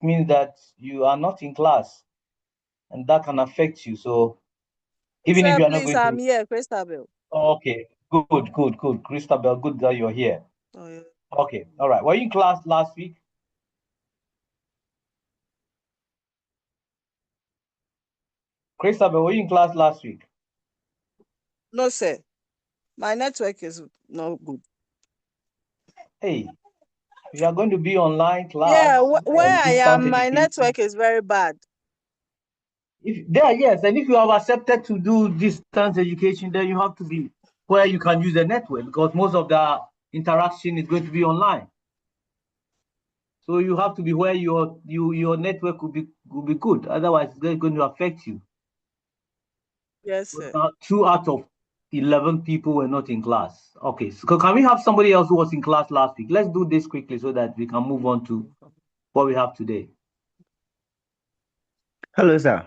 means that you are not in class, and that can affect you. So even if you are not going I'm to... here, Christabel. Okay, good. Christabel, good that you're here. Oh, yeah. Okay, all right. Were you in class last week? Christabel, were you in class last week? No, sir. My network is not good. Hey, you are going to be online class. Yeah, where I am, my network is very bad. Yes, and if you have accepted to do distance education, then you have to be where you can use the network, because most of the interaction is going to be online. So you have to be where your network will be good. Otherwise, it's going to affect you. Yes, sir. 2 out of 11 people were not in class. Okay, so can we have somebody else who was in class last week? Let's do this quickly so that we can move on to what we have today. Hello, sir.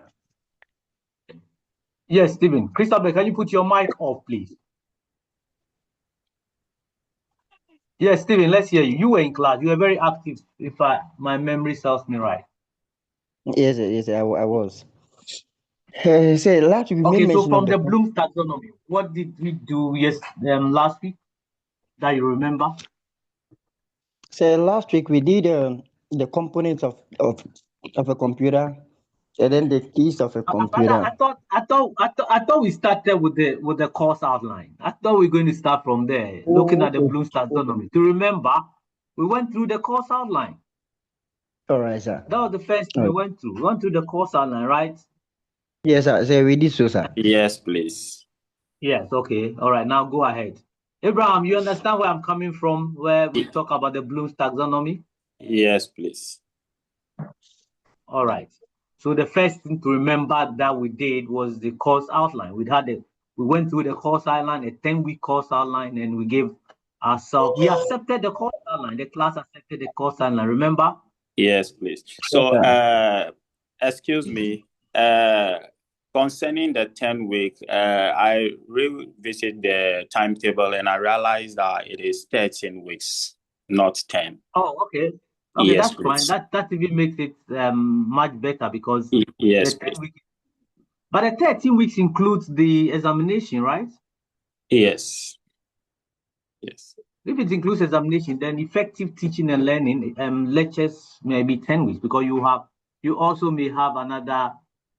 Yes, Stephen. Christabel, can you put your mic off, please? Yes, Stephen, let's hear you. You were in class. You were very active, if my memory serves me right. Yes, I was. Say last week we Okay, made so mention from of the Bloom taxonomy, what did we do last week that you remember? Say last week we did the components of a computer, and then the keys of a computer. I thought we started with the course outline. I thought we were going to start from there, looking at the Bloom's taxonomy. To remember, we went through the course outline. All right, sir. That was the first thing we went through. We went through the course outline, right? Yes, sir. So we did so, sir. Yes, please. Yes, okay. All right, now go ahead. Abraham, you understand where I'm coming from, where we talk about the Bloom's taxonomy? Yes, please. All right. So the first thing to remember that we did was the course outline. We went through the course outline, a 10-week course outline, and we gave ourselves, we accepted the course outline. The class accepted the course outline, remember? Yes, please. So, excuse me, concerning the 10-week, I revisited the timetable and I realized that it is 13 weeks, not 10. Oh, okay. Okay, yes, that's please. fine. That even makes it much better, because yes, the 10 weeks. But the 13 weeks includes the examination, right? Yes. Yes. If it includes examination, then effective teaching and learning lectures may be 10 weeks, because you also may have another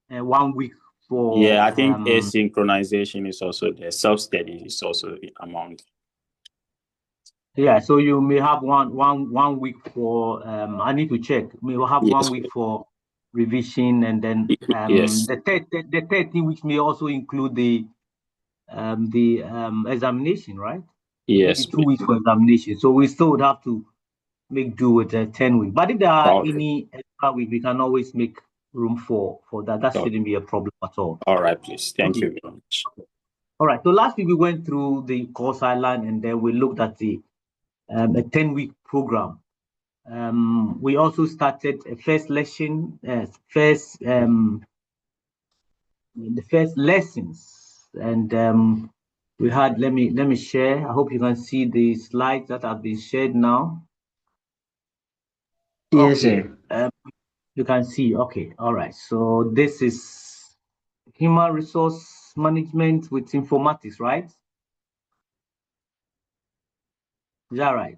1 week for... Yeah, I think asynchronization is also there. Self-study is also among. Yeah, so you may have one week for I need to check. We will have 1 week for revision, and then the 13 weeks may also include the examination, right? Yes. 2 weeks for examination. So we still would have to make do with 10 weeks. But if there are any extra weeks, we can always make room for that. That shouldn't be a problem at all. All right, please. Thank you very much. All right. So last week we went through the course outline, and then we looked at the a 10-week program. We also started a first lesson, the first lessons, and we had. Let me share. I hope you can see the slides that have been shared now. Yes, okay. sir. You can see. Okay. All right. So this is human resource management with informatics, right? Is that right?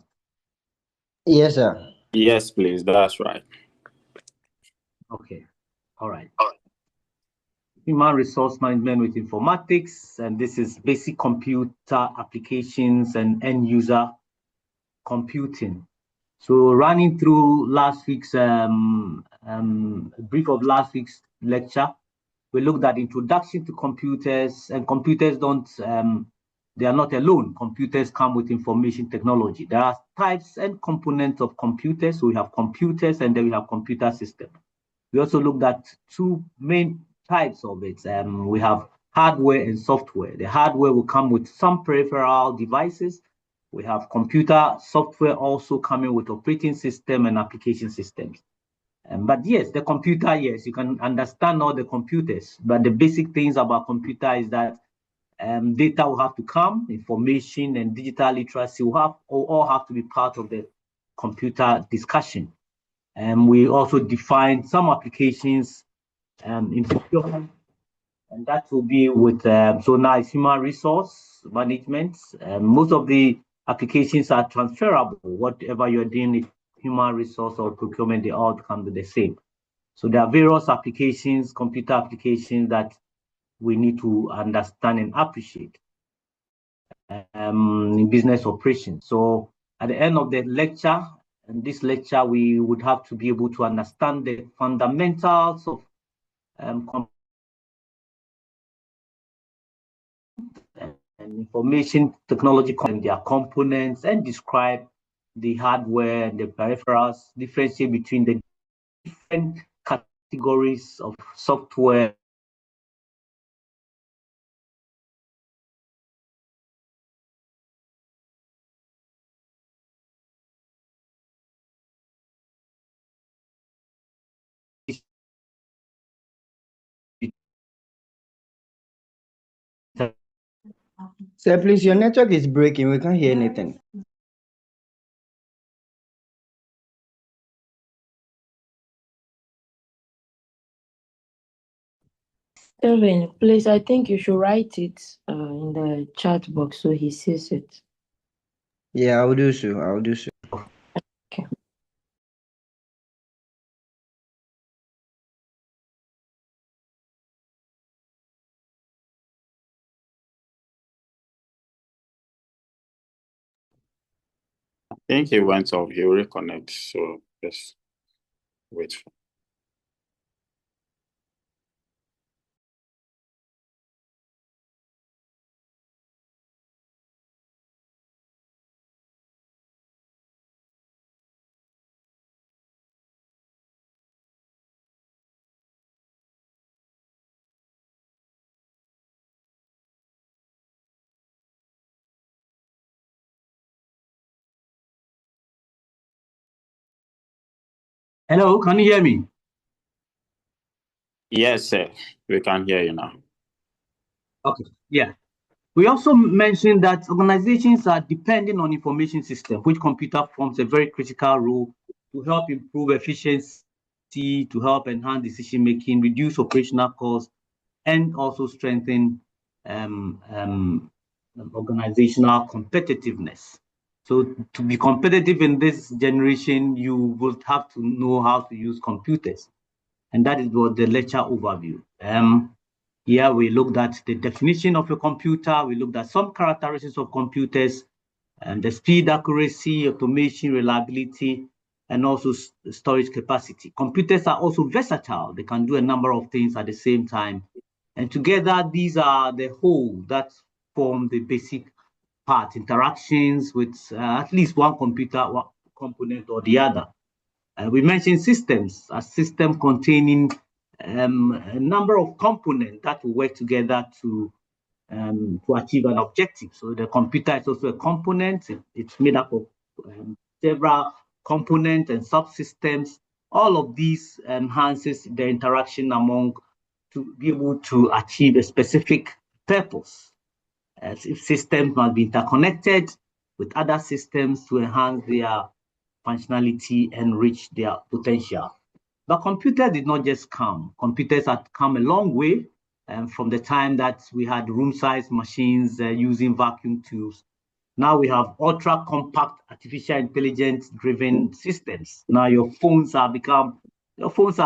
Yes, sir. Yes, please. That's right. Okay. All right. Human resource management with informatics, and this is basic computer applications and end user computing. So running through last week's brief of last week's lecture, we looked at introduction to computers, and computers they are not alone. Computers come with information technology. There are types and components of computers. So we have computers, and then we have computer systems. We also looked at two main types of it. We have hardware and software. The hardware will come with some peripheral devices. We have computer software also coming with operating system and application systems. But yes, the computer, yes, you can understand all the computers, but the basic things about computer is that data will have to come, information and digital literacy will all have to be part of the computer discussion. We also defined some applications in procurement, and that will be with, so now it's human resource management. Most of the applications are transferable. Whatever you're doing in human resource or procurement, they all come to the same. So there are various applications, computer applications that we need to understand and appreciate in business operations. So at the end of the lecture, in this lecture, we would have to be able to understand the fundamentals of and information technology and their components, and describe the hardware and the peripherals, differentiate between the different categories of software Sir, please, your network is breaking. We can't hear anything. Kevin, please, I think you should write it in the chat box so he sees it. Yeah, I'll do so. I'll do so. Okay. I think he went off. He will reconnect. So just wait for. Hello, can you hear me? Yes, sir. We can hear you now. Okay, yeah. We also mentioned that organizations are depending on information system, which computer forms a very critical role to help improve efficiency, to help enhance decision making, reduce operational costs, and also strengthen organizational competitiveness. So to be competitive in this generation, you would have to know how to use computers. And that is what the lecture overview. Here we looked at the definition of a computer. We looked at some characteristics of computers, and the speed, accuracy, automation, reliability, and also storage capacity. Computers are also versatile. They can do a number of things at the same time. And together, these are the whole that form the basic part, interactions with at least one computer, one component or the other. We mentioned systems, a system containing a number of components that will work together to achieve an objective. So the computer is also a component. It's made up of several components and subsystems. All of these enhances the interaction among to be able to achieve a specific purpose. As if systems must be interconnected with other systems to enhance their functionality and reach their potential. But computers did not just come. Computers had come a long way from the time that we had room-sized machines using vacuum tubes. Now we have ultra-compact artificial intelligence-driven systems. Now your phones are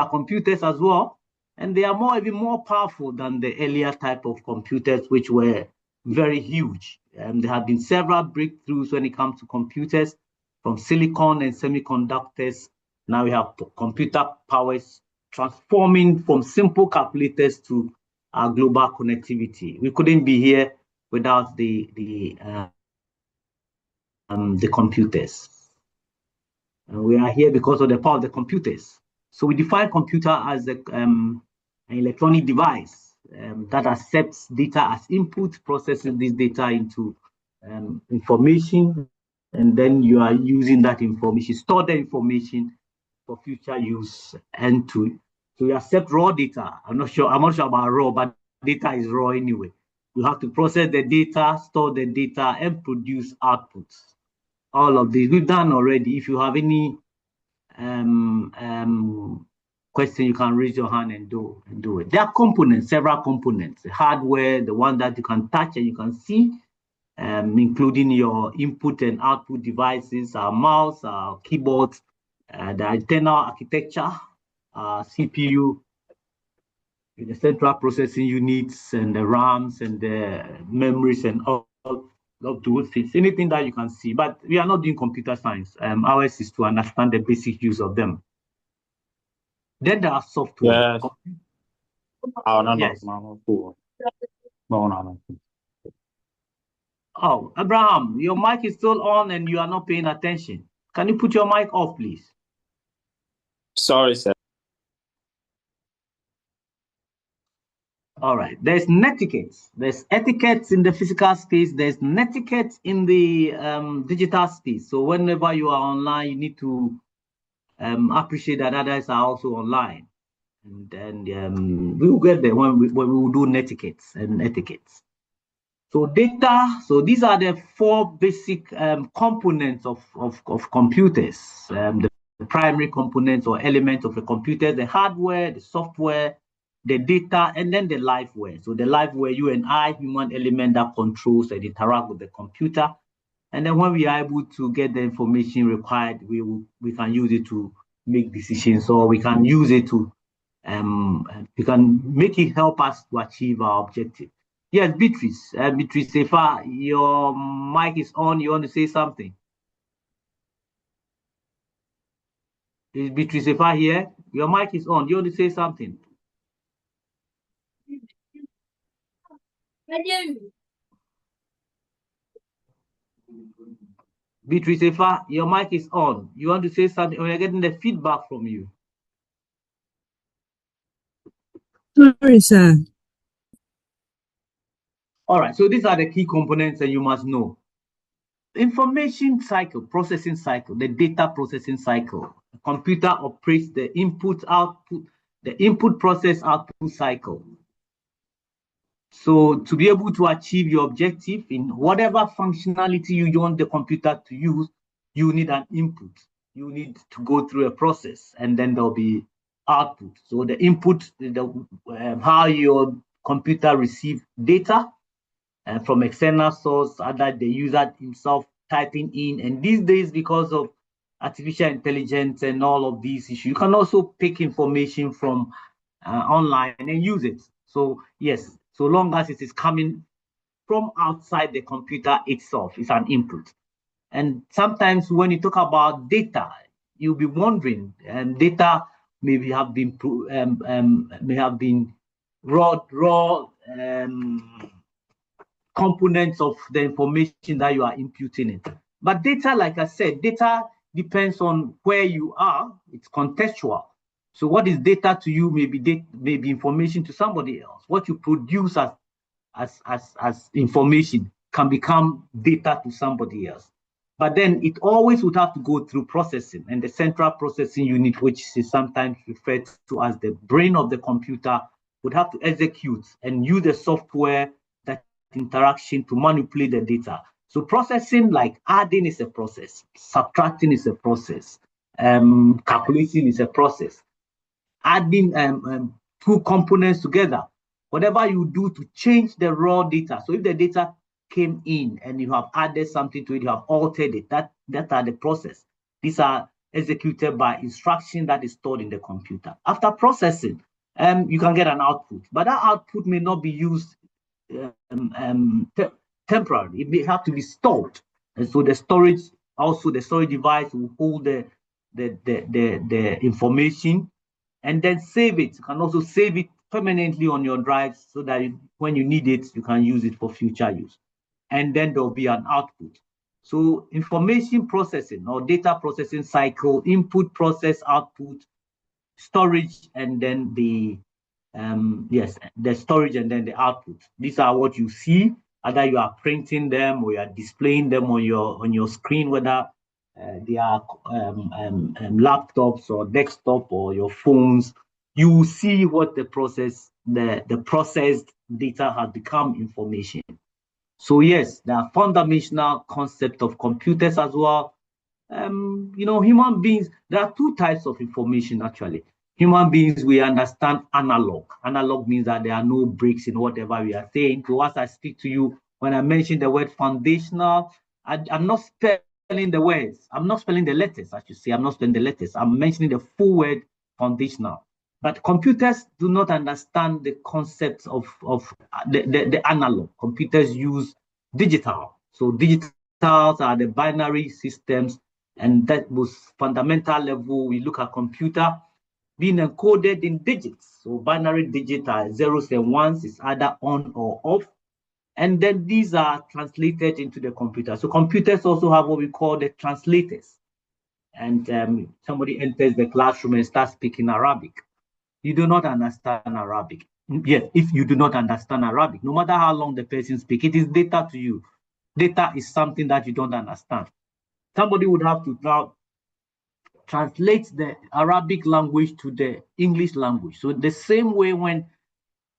computers as well, and they are even more powerful than the earlier type of computers, which were very huge. There have been several breakthroughs when it comes to computers, from silicon and semiconductors. Now we have computer powers transforming from simple calculators to our global connectivity. We couldn't be here without the computers. We are here because of the power of the computers. So we define computer as an electronic device that accepts data as input, processes this data into information, and then you are using that information, store the information for future use, and to accept raw data. I'm not sure about raw, but data is raw anyway. You have to process the data, store the data, and produce outputs. All of this we've done already. If you have any question, you can raise your hand and do it. There are components, several components, the hardware, the one that you can touch and you can see, including your input and output devices, our mouse, our keyboard, the internal architecture, CPU, the central processing units, and the RAMs and the memories and all of those things, anything that you can see. But we are not doing computer science. Ours is to understand the basic use of them. Then there are software. Yes. Oh, no, Yes. no. Oh, Abraham, your mic is still on and you are not paying attention. Can you put your mic off, please? Sorry, sir. All right. There's netiquettes. There's etiquettes in the physical space. There's netiquettes in the digital space. So whenever you are online, you need to appreciate that others are also online. And then we will get there when we will do netiquettes and etiquettes. So data, so these are the four basic components of computers, the primary components or elements of a computer, the hardware, the software, the data, and then the liveware. So the liveware, you and I, human element that controls and interact with the computer. And then when we are able to get the information required, we can use it to make decisions, or we can use it to, we can make it help us to achieve our objective. Yes, Beatrice. Beatrice Sefa, your mic is on. You want to say something? Is Beatrice Sefa here? Your mic is on. You want to say something? Beatrice Sefa, your mic is on. You want to say something? We're getting the feedback from you. Sorry, sir. All right, so these are the key components that you must know. Information cycle, processing cycle, the data processing cycle. The computer operates the input-output, the input process output cycle. So to be able to achieve your objective in whatever functionality you want the computer to use, you need an input. You need to go through a process, and then there'll be output. So the input, how your computer receives data from external source, either the user himself typing in. And these days, because of artificial intelligence and all of these issues, you can also pick information from online and use it. So yes, so long as it is coming from outside the computer itself, it's an input. And sometimes when you talk about data, you'll be wondering, data maybe have been raw components of the information that you are imputing it. But data, like I said, data depends on where you are. It's contextual. So what is data to you may be information to somebody else. What you produce as information can become data to somebody else. But then it always would have to go through processing, and the central processing unit, which is sometimes referred to as the brain of the computer, would have to execute and use the software that interaction to manipulate the data. So processing, like adding, is a process, subtracting is a process, calculating is a process, adding two components together, whatever you do to change the raw data. So if the data came in and you have added something to it, you have altered it, that are the process. These are executed by instruction that is stored in the computer. After processing, you can get an output, but that output may not be used temporarily. It may have to be stored. And so the storage device will hold the information and then save it. You can also save it permanently on your drives so that when you need it, you can use it for future use. And then there'll be an output. So information processing or data processing cycle, input, process, output, storage, and then the storage and then the output. These are what you see, either you are printing them or you are displaying them on your screen, whether they are laptops or desktop or your phones. You will see what the processed data has become information. So yes, there are fundamental concepts of computers as well. human beings, there are two types of information actually. Human beings, we understand analog. Analog means that there are no breaks in whatever we are saying. So as I speak to you, when I mention the word foundational, I'm not spelling the words. I'm not spelling the letters, I should say. I'm not spelling the letters. I'm mentioning the full word foundational. But computers do not understand the concept of the analog. Computers use digital. So digitals are the binary systems, and that was fundamental level. We look at computer being encoded in digits. So binary digits are zeros and ones, is either on or off. And then these are translated into the computer. So computers also have what we call the translators. And somebody enters the classroom and starts speaking Arabic. You do not understand Arabic. Yes, if you do not understand Arabic, no matter how long the person speaks, it is data to you. Data is something that you don't understand. Somebody would have to now translate the Arabic language to the English language. So the same way when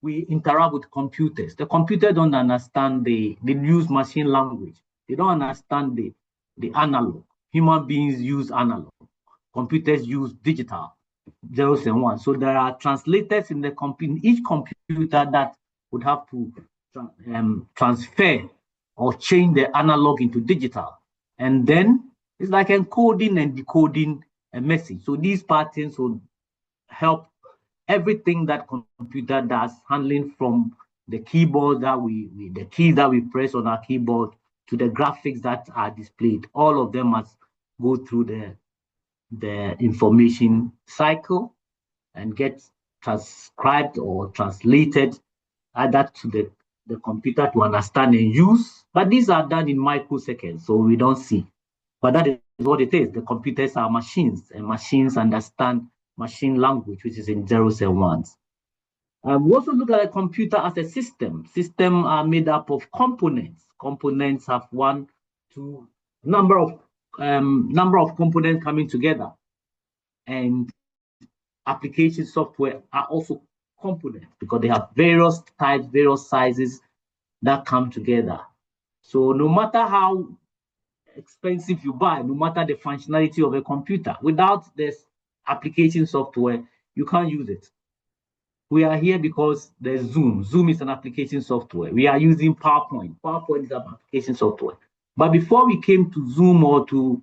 we interact with computers, the computer don't understand the use machine language. They don't understand the analog. Human beings use analog. Computers use digital, zeros and ones. So there are translators in each computer that would have to transfer or change the analog into digital. And then it's like encoding and decoding a message. So these patterns will help everything that computer does, handling from the keyboard the keys that we press on our keyboard to the graphics that are displayed. All of them must go through the information cycle and get transcribed or translated either to the computer to understand and use. But these are done in microseconds, so we don't see. But that is what it is. The computers are machines, and machines understand machine language, which is in zeros and ones. We also look at a computer as a system. Systems are made up of components. Components have number of components coming together. And application software are also components because they have various types, various sizes that come together. So no matter how expensive you buy, no matter the functionality of a computer, without this application software, you can't use it. We are here because there's Zoom. Zoom is an application software. We are using PowerPoint. PowerPoint is an application software. But before we came to Zoom or to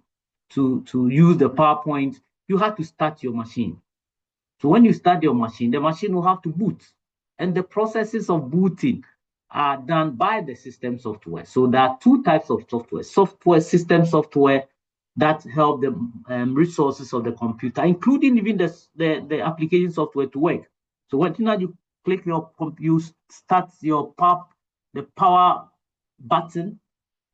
use the PowerPoint, you had to start your machine. So when you start your machine, the machine will have to boot. And the processes of booting are done by the system software. So there are two types of software. System software that help the resources of the computer, including even the application software to work. So when you click you start the power button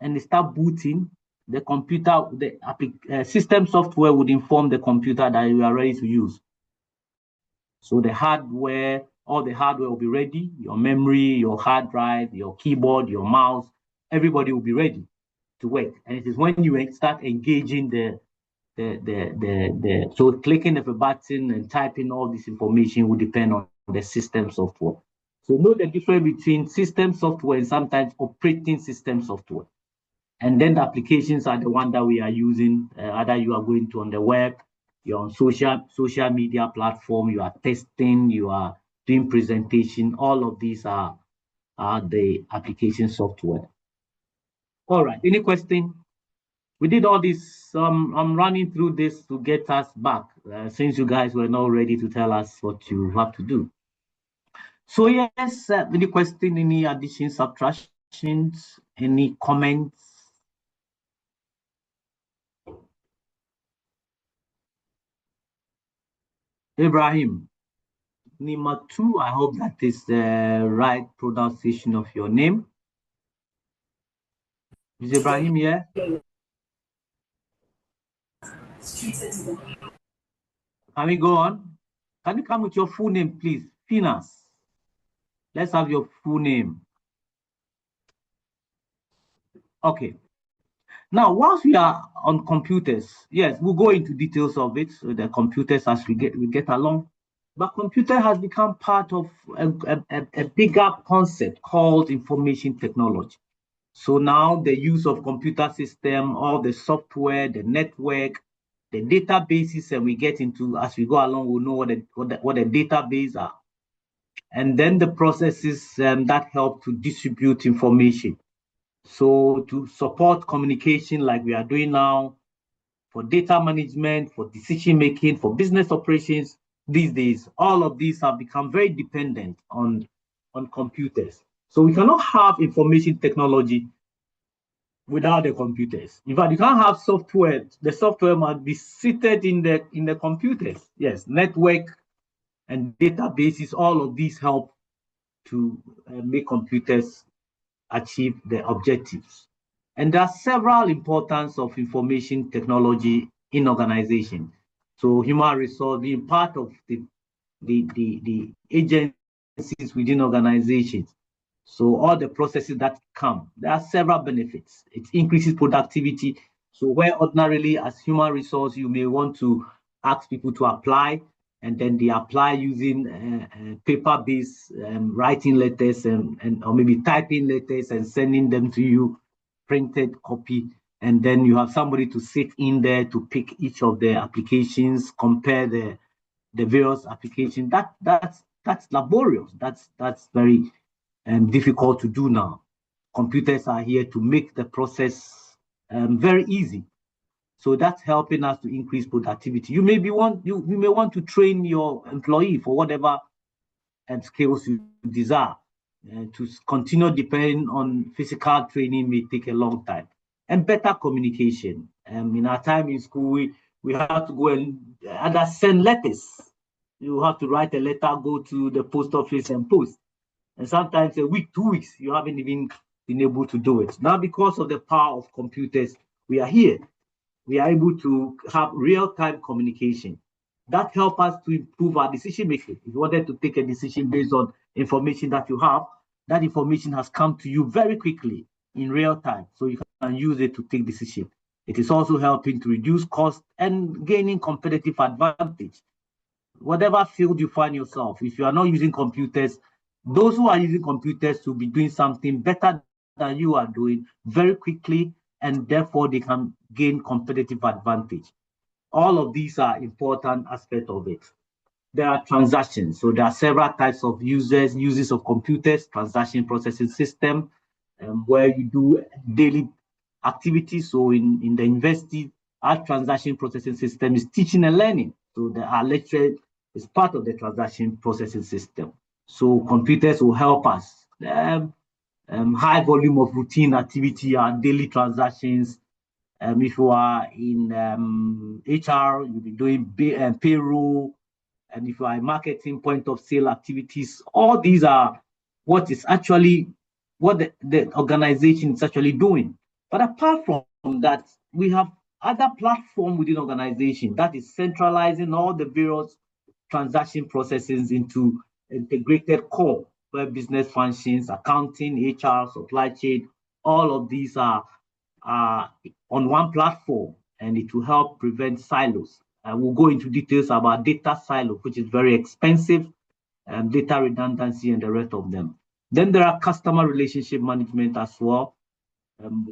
and they start booting, the computer, the system software would inform the computer that you are ready to use. So the hardware, all the hardware will be ready, your memory, your hard drive, your keyboard, your mouse, everybody will be ready to work. And it is when you start engaging so clicking of a button and typing all this information will depend on the system software. So know the difference between system software and sometimes operating system software. And then the applications are the one that we are using, either you are going to on the web, you're on social media platform, you are testing, you are doing presentation, all of these are the application software. All right, any question? We did all this, I'm running through this to get us back, since you guys were not ready to tell us what you have to do. So yes, any question, any additions, subtractions, any comments? Ibrahim, Nimatu, I hope that is the right pronunciation of your name. Is Ibrahim here? Can we go on? Can you come with your full name, please? Finas. Let's have your full name. Okay. Now, once we are on computers, yes, we'll go into details of it, so the computers as we get along. But computer has become part of a bigger concept called information technology. So now the use of computer system, all the software, the network, the databases, and we get into, as we go along, we'll know what the database are. And then the processes that help to distribute information. So to support communication like we are doing now, for data management, for decision making, for business operations, these days, all of these have become very dependent on computers. So we cannot have information technology without the computers. In fact, you can't have software. The software must be seated in the computers. Yes, network and databases, all of these help to make computers achieve the objectives. And there are several importance of information technology in organization. So human resource being part of the agencies within organizations. So all the processes that come, there are several benefits. It increases productivity. So where ordinarily as human resource, you may want to ask people to apply, and then they apply using paper-based writing letters and or maybe typing letters and sending them to you, printed copy. And then you have somebody to sit in there to pick each of the applications, compare the various applications. That's laborious. That's very difficult to do now. Computers are here to make the process very easy. So that's helping us to increase productivity. You may want to train your employee for whatever skills you desire. To continue depending on physical training may take a long time. And better communication. In our time in school, we have to go and either send letters. You have to write a letter, go to the post office and post. And sometimes a week, 2 weeks, you haven't even been able to do it. Now, because of the power of computers, we are here. We are able to have real-time communication. That helps us to improve our decision making. If you wanted to take a decision based on information that you have, that information has come to you very quickly in real time, so you can use it to take decision. It is also helping to reduce cost and gaining competitive advantage. Whatever field you find yourself, if you are not using computers, those who are using computers will be doing something better than you are doing very quickly, and therefore they can gain competitive advantage. All of these are important aspects of it. There are transactions. So there are several types of uses of computers, transaction processing system, where you do daily activities. So in the university, our transaction processing system is teaching and learning. So our lecture is part of the transaction processing system. So computers will help us. High volume of routine activity, our daily transactions. If you are in HR, you'll be doing payroll. And if you are in marketing, point of sale activities, all these are what the organization is actually doing. But apart from that, we have other platforms within organization that is centralizing all the various transaction processes into integrated core, where business functions, accounting, HR, supply chain, all of these are on one platform, and it will help prevent silos. We'll go into details about data silo, which is very expensive, data redundancy, and the rest of them. Then there are customer relationship management as well,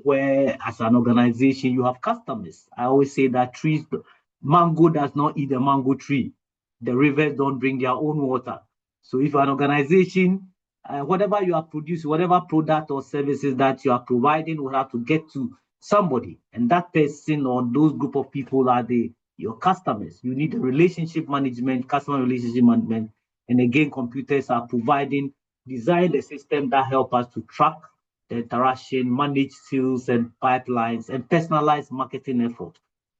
where as an organization, you have customers. I always say that mango does not eat a mango tree. The rivers don't bring their own water. So if an organization, whatever you are producing, whatever product or services that you are providing will have to get to somebody. And that person or those group of people are your customers. You need a relationship management, customer relationship management. And again, computers are design the system that help us to track the interaction, manage sales and pipelines, and personalize marketing effort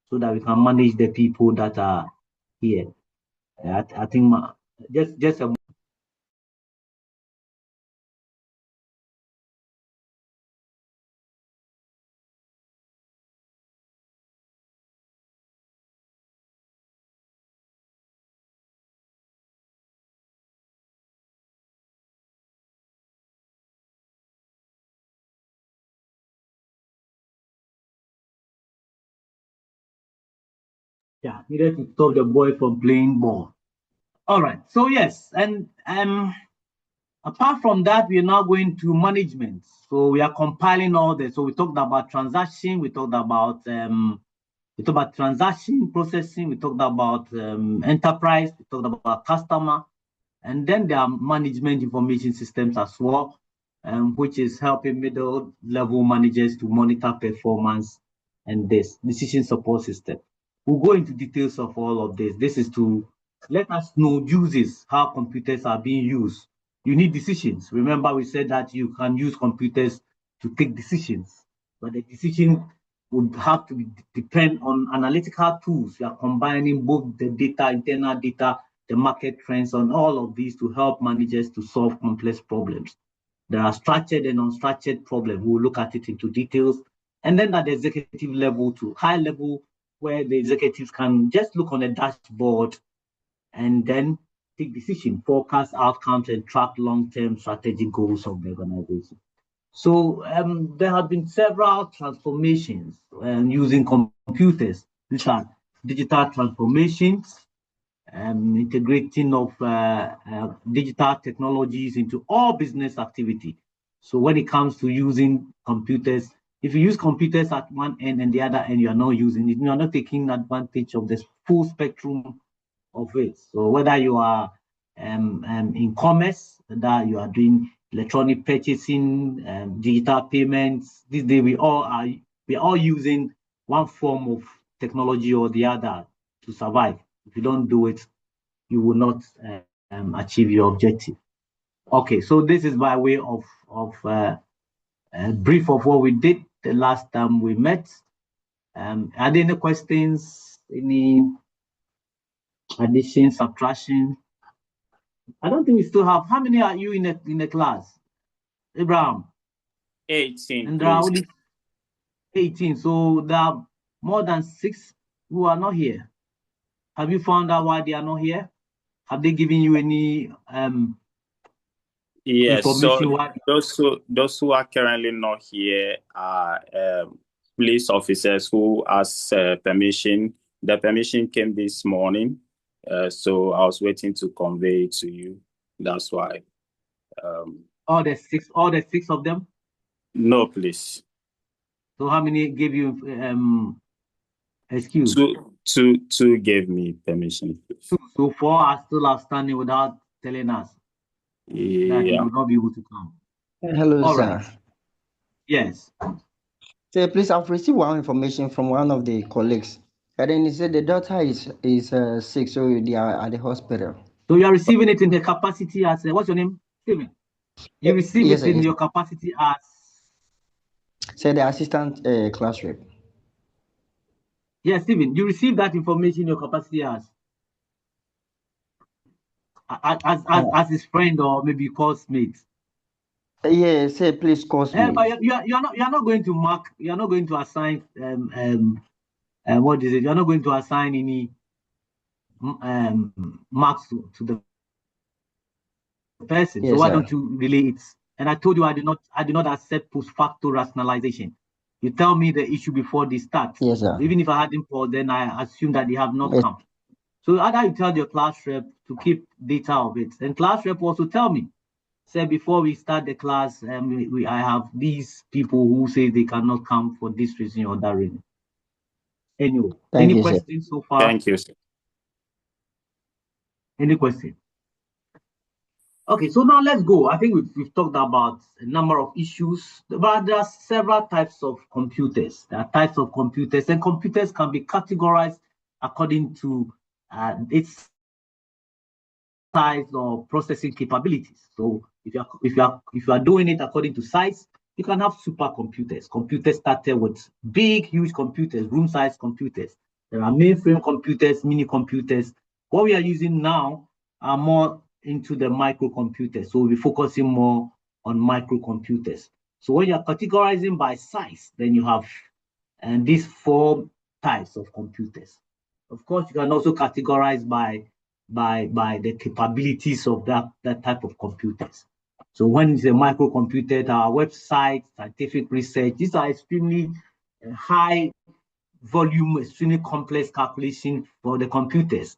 so that we can manage the people that are here. I think just a needed to stop the boy from playing ball. All right. So yes, and Apart from that, we are now going to management. So we are compiling all this. So we talked about transaction, we talked about transaction processing, we talked about enterprise, we talked about customer, and then there are management information systems as well, which is helping middle level managers to monitor performance and this decision support system. We'll go into details of all of this. This is to let us know uses, how computers are being used. You need decisions. Remember, we said that you can use computers to take decisions, but the decision would have to depend on analytical tools. You are combining both the data, internal data, the market trends, on all of these to help managers to solve complex problems. There are structured and unstructured problems. We'll look at it into details. And then at the executive level to high level, where the executives can just look on a dashboard and then take decision, forecast outcomes, and track long-term strategic goals of the organization. So there have been several transformations using computers. These are digital transformations, integrating of digital technologies into all business activity. So when it comes to using computers, if you use computers at one end and the other end, you are not using it, you are not taking advantage of the full spectrum of it. So whether you are in commerce, that you are doing electronic purchasing, digital payments, this day we are all using one form of technology or the other to survive. If you don't do it, you will not achieve your objective. Okay, so this is by way of a brief of what we did the last time we met. Are there any questions? Any addition, subtraction? I don't think we still have. How many are you in the class, Abraham? 18. And there are only 18. So there are more than 6 who are not here. Have you found out why they are not here? Have they given you any yes, information? So those who are currently not here are police officers who asked permission. The permission came this morning, so I was waiting to convey it to you. That's why. All the six of them? No, please. So how many gave you excuse? Two gave me permission. So 4 are still outstanding without telling us that you will not be able to come. Hello, All sir. right. Yes. Sir, please, I've received one information from one of the colleagues. And then he said the daughter is sick, so they are at the hospital. So you are receiving it in the capacity as what's your name, Stephen? You receive Yes, it sir, in yes. your capacity as Say the assistant class rep. yes, Stephen. You receive that information in your capacity as his friend or maybe classmate. Yeah, say please call me. But you are not going to mark. You are not going to assign what is it? You are not going to assign any marks to the person. Yes, so why sir. don't you relay it? And I told you I do not accept post facto rationalization. You tell me the issue before they start. Yes, sir. Even if I hadn't called, then I assume that they have not Yes. come. So either you tell your class rep to keep data of it, and class rep also tell me, say before we start the class, I have these people who say they cannot come for this reason or that reason. Anyway, Thank any you, sir. questions so far? Thank you, sir. Any question? Okay, so now let's go. I think we've talked about a number of issues, but there are several types of computers. There are types of computers, and computers can be categorized according to its size or processing capabilities. So if you are doing it according to size, you can have supercomputers. Computers started with big, huge computers, room-sized computers. There are mainframe computers, mini computers. What we are using now are more into the microcomputers. So we're focusing more on microcomputers. So when you're categorizing by size, then you have these 4 types of computers. Of course, you can also categorize by the capabilities of that type of computers. So when it's a microcomputer, our website, scientific research, these are extremely high volume, extremely complex calculation for the computers.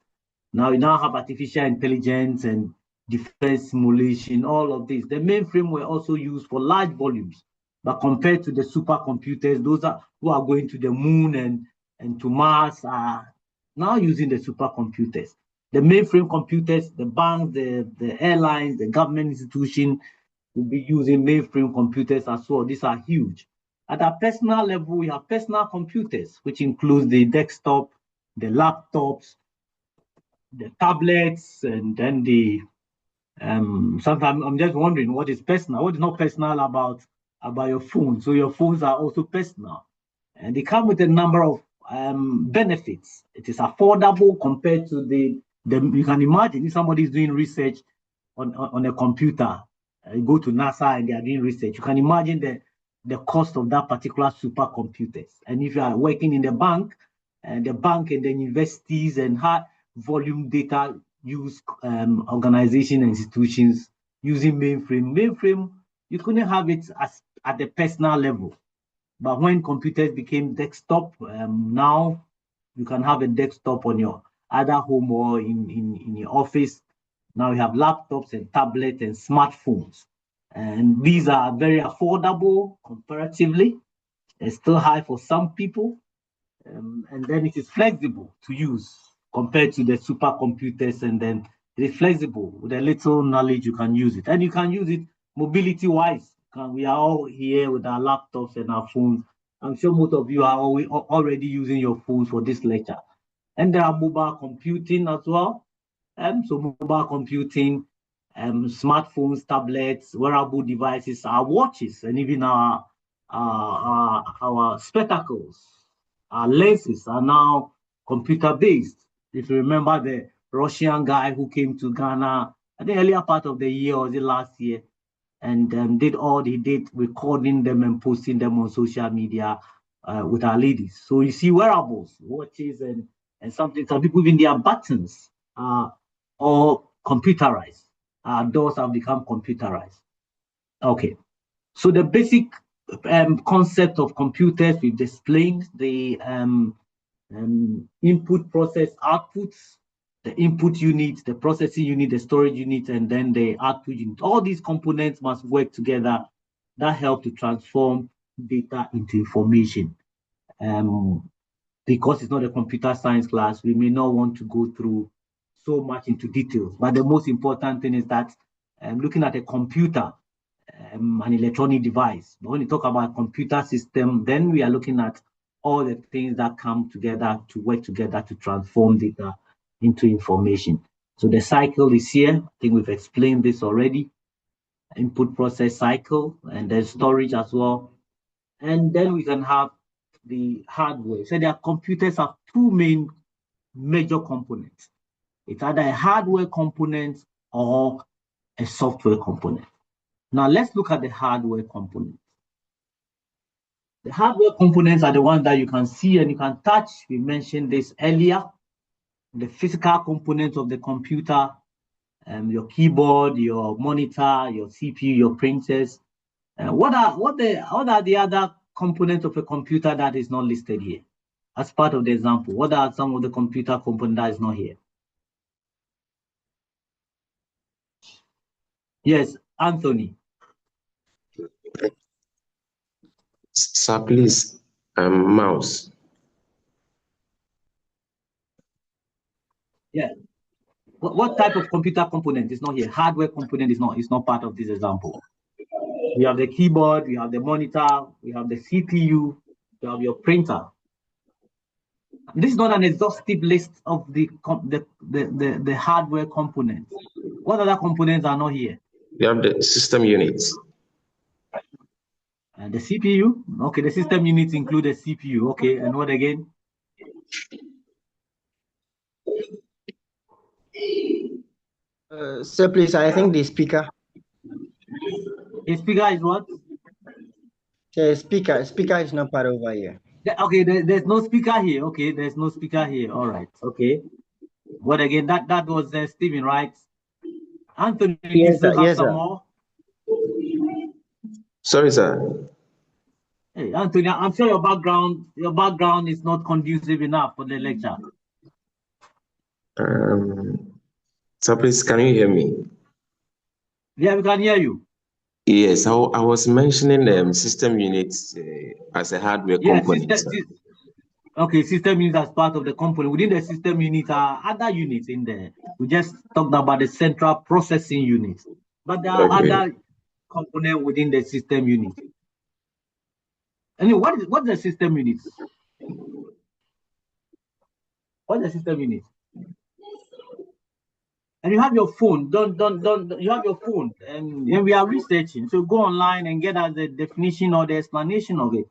Now we now have artificial intelligence and defense simulation, all of this. The mainframe were also used for large volumes, but compared to the supercomputers, those who are going to the moon and to Mars are now using the supercomputers. The mainframe computers, the banks, the airlines, the government institution will be using mainframe computers as well. These are huge. At a personal level, we have personal computers, which includes the desktop, the laptops, the tablets, and then the sometimes I'm just wondering what is personal, what is not personal about your phone. So your phones are also personal, and they come with a number of benefits. It is affordable compared to the you can imagine if somebody is doing research on a computer, you go to NASA and they are doing research. You can imagine the cost of that particular supercomputers. And if you are working in the bank and the universities and high volume data use organization and institutions using mainframe, you couldn't have it at the personal level. But when computers became desktop, now you can have a desktop on your either home or in your office. Now we have laptops and tablets and smartphones. And these are very affordable comparatively. It's still high for some people. And then it is flexible to use compared to the supercomputers. And then it is flexible. With a little knowledge, you can use it. And you can use it mobility-wise. We are all here with our laptops and our phones. I'm sure most of you are already using your phones for this lecture. And there are mobile computing as well. So mobile computing, smartphones, tablets, wearable devices, our watches, and even our spectacles, our lenses are now computer-based. If you remember the Russian guy who came to Ghana at the earlier part of the year or the last year, and did all he did, recording them and posting them on social media with our ladies. So you see wearables, watches, and some people even their buttons are all computerized. Our doors have become computerized. Okay, so the basic concept of computers, we've explained the input, process, outputs, the input unit, the processing unit, the storage unit, and then the output unit. All these components must work together. That help to transform data into information. Because it's not a computer science class, we may not want to go through so much into details. But the most important thing is that looking at a computer, an electronic device. But when you talk about computer system, then we are looking at all the things that come together to work together to transform data into information. So the cycle is here. I think we've explained this already. Input process cycle, and then storage as well. And then we can have the hardware. So their computers have two major components. It's either a hardware component or a software component. Now let's look at the hardware components. The hardware components are the ones that you can see and you can touch. We mentioned this earlier. The physical components of the computer, your keyboard, your monitor, your CPU, your printers. What are the other components of a computer that is not listed here? As part of the example, what are some of the computer components that is not here? Yes, Anthony. Sir, please, mouse. Yeah. What type of computer component is not here? Hardware component is not part of this example. We have the keyboard, we have the monitor, we have the CPU, we have your printer. This is not an exhaustive list of the hardware components. What other components are not here? We have the system units. And the CPU, okay, the system units include the CPU, okay, and what again? Sir, please, I think the speaker. A speaker is what? The speaker is not part over here. Okay, there's no speaker here. Okay, there's no speaker here. All right, okay. What again? That was Stephen, right? Anthony, Yes, sir. Yes, sir. More? Sorry, sir. Hey, Anthony, I'm sure your background is not conducive enough for the lecture. So please, can you hear me? Yeah, we can hear you. Yes, I was mentioning system units as a hardware Yeah, component, sir. Okay, system units as part of the component. Within the system unit are other units in there. We just talked about the central processing unit, but there are Okay. other components within the system unit. And what's the system unit? What's the system unit? And you have your phone. Don't. You have your phone, and we are researching. So go online and get us the definition or the explanation of it.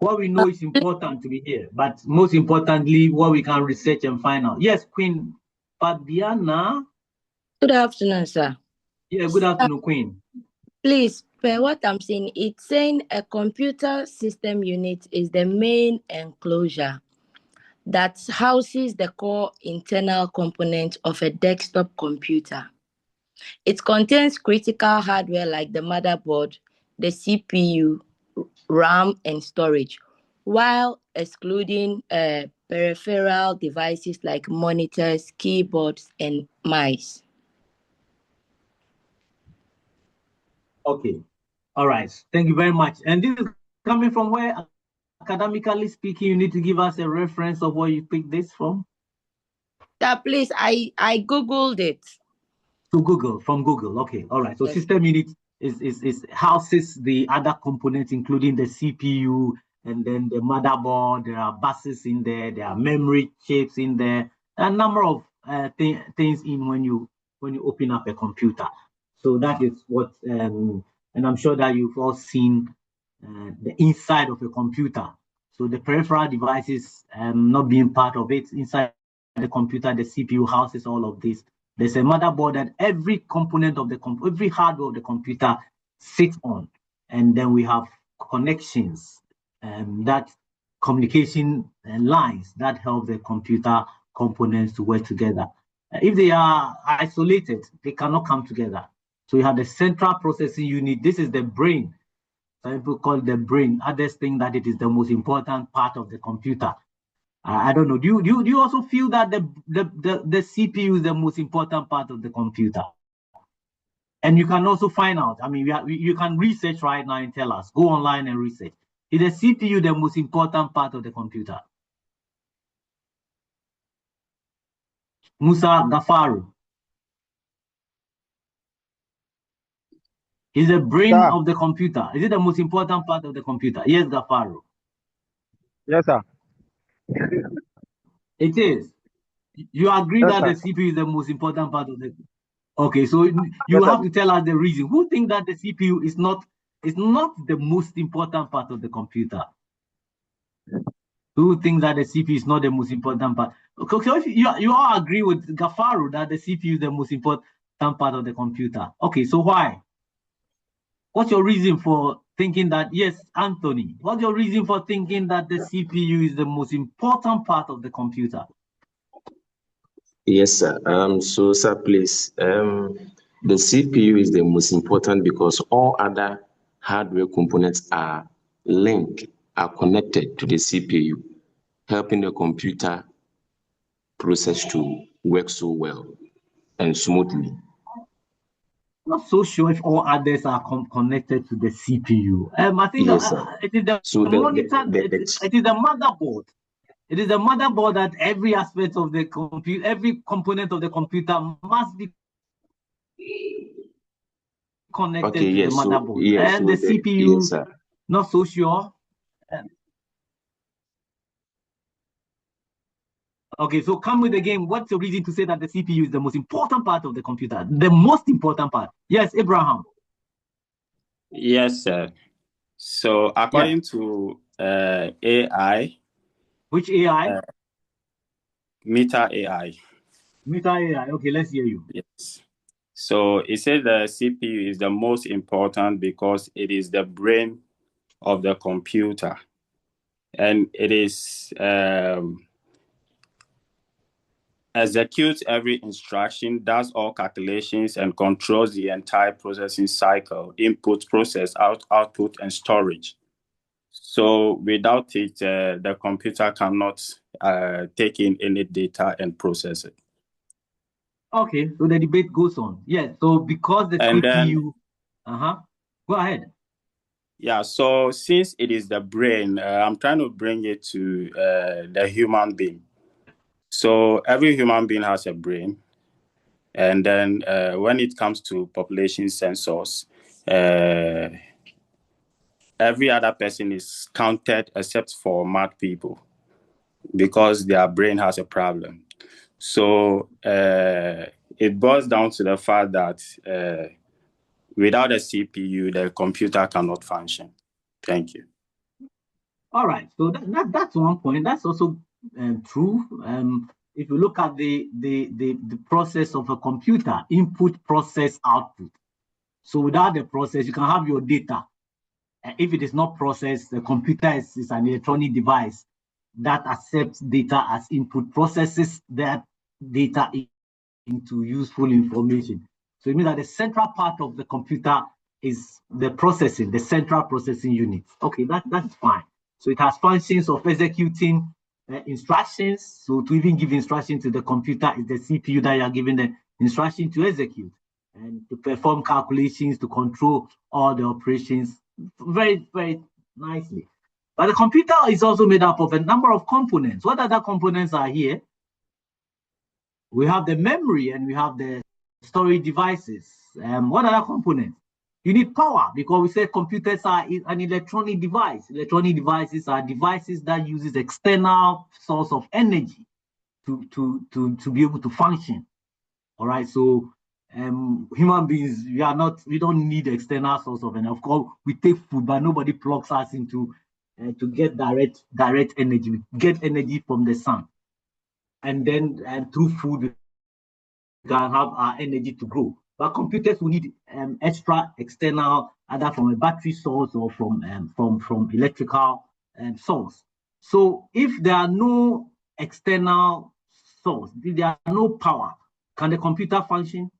What we know is important to be here, but most importantly, what we can research and find out. Yes, Queen Fabiana. Good afternoon, sir. Yeah, good afternoon, Queen. Please, per what I'm saying, it's saying a computer system unit is the main enclosure that houses the core internal component of a desktop computer. It contains critical hardware like the motherboard, the CPU, RAM, and storage, while excluding peripheral devices like monitors, keyboards, and mice. Okay. All right. Thank you very much. And this is coming from where, academically speaking, you need to give us a reference of where you picked this from. Please, I Googled it. To Google, from Google. Okay. All right. So Yes. system unit is houses the other components, including the CPU and then the motherboard. There are buses in there. There are memory chips in there. A number of things in when you open up a computer. So that is what, and I'm sure that you've all seen the inside of a computer. So the peripheral devices not being part of it inside the computer, the CPU houses all of this. There's a motherboard that every component of every hardware of the computer sits on, and then we have connections, that communication lines that help the computer components to work together. If they are isolated, they cannot come together. So you have the central processing unit. This is the brain. Some people call it the brain. Others think that it is the most important part of the computer. I don't know. Do you also feel that the CPU is the most important part of the computer? And you can also find out. I mean, you can research right now and tell us. Go online and research. Is the CPU the most important part of the computer? Musa Gafaru. Is the brain Sir. of the computer? Is it the most important part of the computer? Yes, Gafaru. Yes, sir. It is. You agree Yes, that the sir. CPU is the most important part of the. Okay, so you Yes, have sir. to tell us the reason. Who think that the CPU is not the most important part of the computer? Who thinks that the CPU is not the most important part? Okay, so if you all agree with Gafaru that the CPU is the most important part of the computer. Okay, so why? What's your reason for thinking that? Yes, Anthony. What's your reason for thinking that the CPU is the most important part of the computer? Yes, sir. So, sir, please, the CPU is the most important because all other hardware components are connected to the CPU, helping the computer process to work so well and smoothly. Not so sure if all others are connected to the CPU. I think Yes, sir. it is the So monitor. It is the motherboard. It is the motherboard that every aspect of the computer, every component of the computer must be connected to the motherboard. And the CPU, yes, sir. not so sure. Okay, so come with the game. What's your reason to say that the CPU is the most important part of the computer? The most important part. Yes, Abraham. Yes, sir. So according to AI. Which AI? Meta AI. Meta AI. Okay, let's hear you. Yes. So it says the CPU is the most important because it is the brain of the computer. And it is executes every instruction, does all calculations, and controls the entire processing cycle: input, process, output, and storage. So without it, the computer cannot take in any data and process it. Okay, so the debate goes on. Yes, so because the And CPU, then, go ahead. Yeah, so since it is the brain, I'm trying to bring it to the human being. So every human being has a brain. And then when it comes to population census, every other person is counted except for mad people because their brain has a problem. So it boils down to the fact that without a CPU, the computer cannot function. Thank you. All right, so that's one point. That's also true. If you look at the process of a computer, input, process, output. So without the process, you can have your data. If it is not processed, the computer is an electronic device that accepts data as input, processes that data into useful information. So it means that the central part of the computer is the processing, the central processing unit. Okay, that's fine. So it has functions of executing instructions. So to even give instruction to the computer is the CPU that you are giving the instruction to execute and to perform calculations, to control all the operations very, very nicely. But the computer is also made up of a number of components. What other components are here? We have the memory and we have the storage devices. What other components? You need power because we said computers are an electronic device. Electronic devices are devices that uses external source of energy to be able to function. All right, so human beings, we don't need external source of energy. Of course, we take food, but nobody plugs us into to get direct energy. We get energy from the sun, and then through food we can have our energy to grow. But computers will need extra external, either from a battery source or from electrical source. So if there are no external source, if there are no power, can the computer function?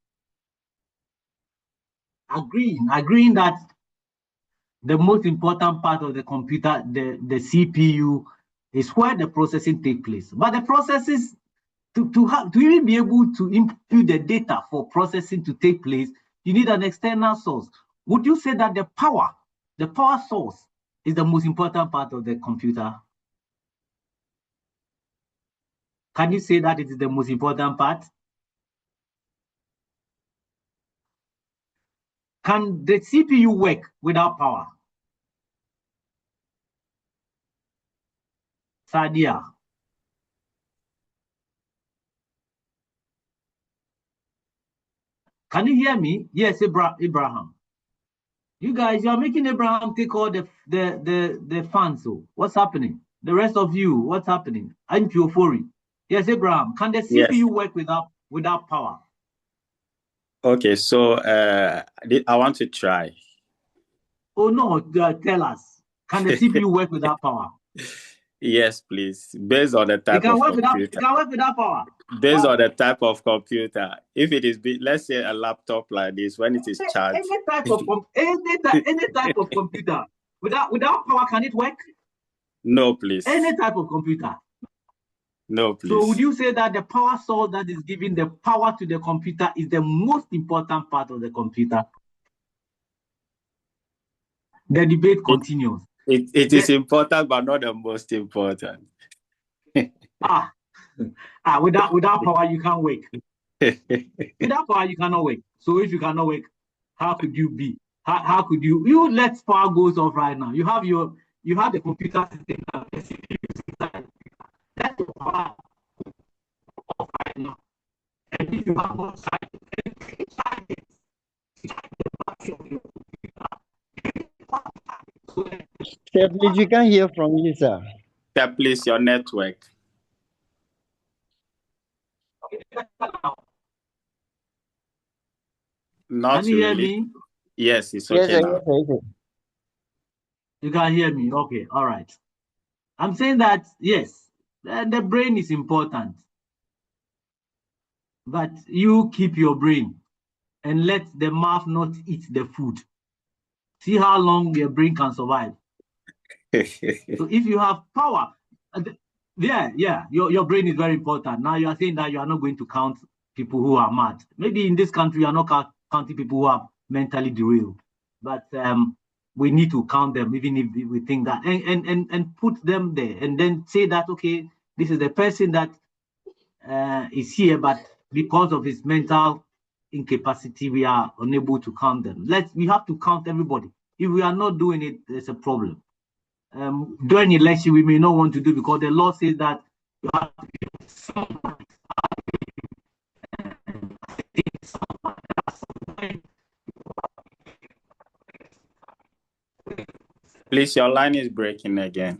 Agreeing that the most important part of the computer, the CPU, is where the processing takes place. But the processes, to even be able to input the data for processing to take place, you need an external source. Would you say that the power source is the most important part of the computer? Can you say that it is the most important part? Can the CPU work without power? Sadia. Can you hear me? Yes, Abraham. You guys, you are making Abraham take all the fans. So what's happening? The rest of you, what's happening? I'm Piofori. Yes, Abraham. Can the CPU work without power? Okay, so I want to try. Oh no, tell us. Can the CPU work without power? Yes, please. Based on the type of computer. It can work without power. Based on the type of computer. If it is, let's say a laptop like this, when it is charged. Any type of computer. Without power, can it work? No, please. Any type of computer. No, please. So would you say that the power source that is giving the power to the computer is the most important part of the computer? The debate continues. It is important, but not the most important. Without power, you can't work. Without power, you cannot work. So if you cannot work, how could you be? How could you let power goes off right now? You have the computer system now. That's the power off right now. And if you have no charge, Sir, please, we can't hear from you, sir. Sir, please, your network. Not can you really. Hear me? Yes, it's okay Yes, now. yes. You can hear me. Okay, all right. I'm saying that, yes, the brain is important. But you keep your brain and let the mouth not eat the food. See how long your brain can survive. So if you have power, your brain is very important. Now you are saying that you are not going to count people who are mad. Maybe in this country, we are not counting people who are mentally derailed, but we need to count them, even if we think that, and put them there, and then say that, okay, this is the person that is here, but because of his mental incapacity, we are unable to count them. We have to count everybody. If we are not doing it, there's a problem. During election, we may not want to do, because the law says that you have to give someone. Please, your line is breaking again.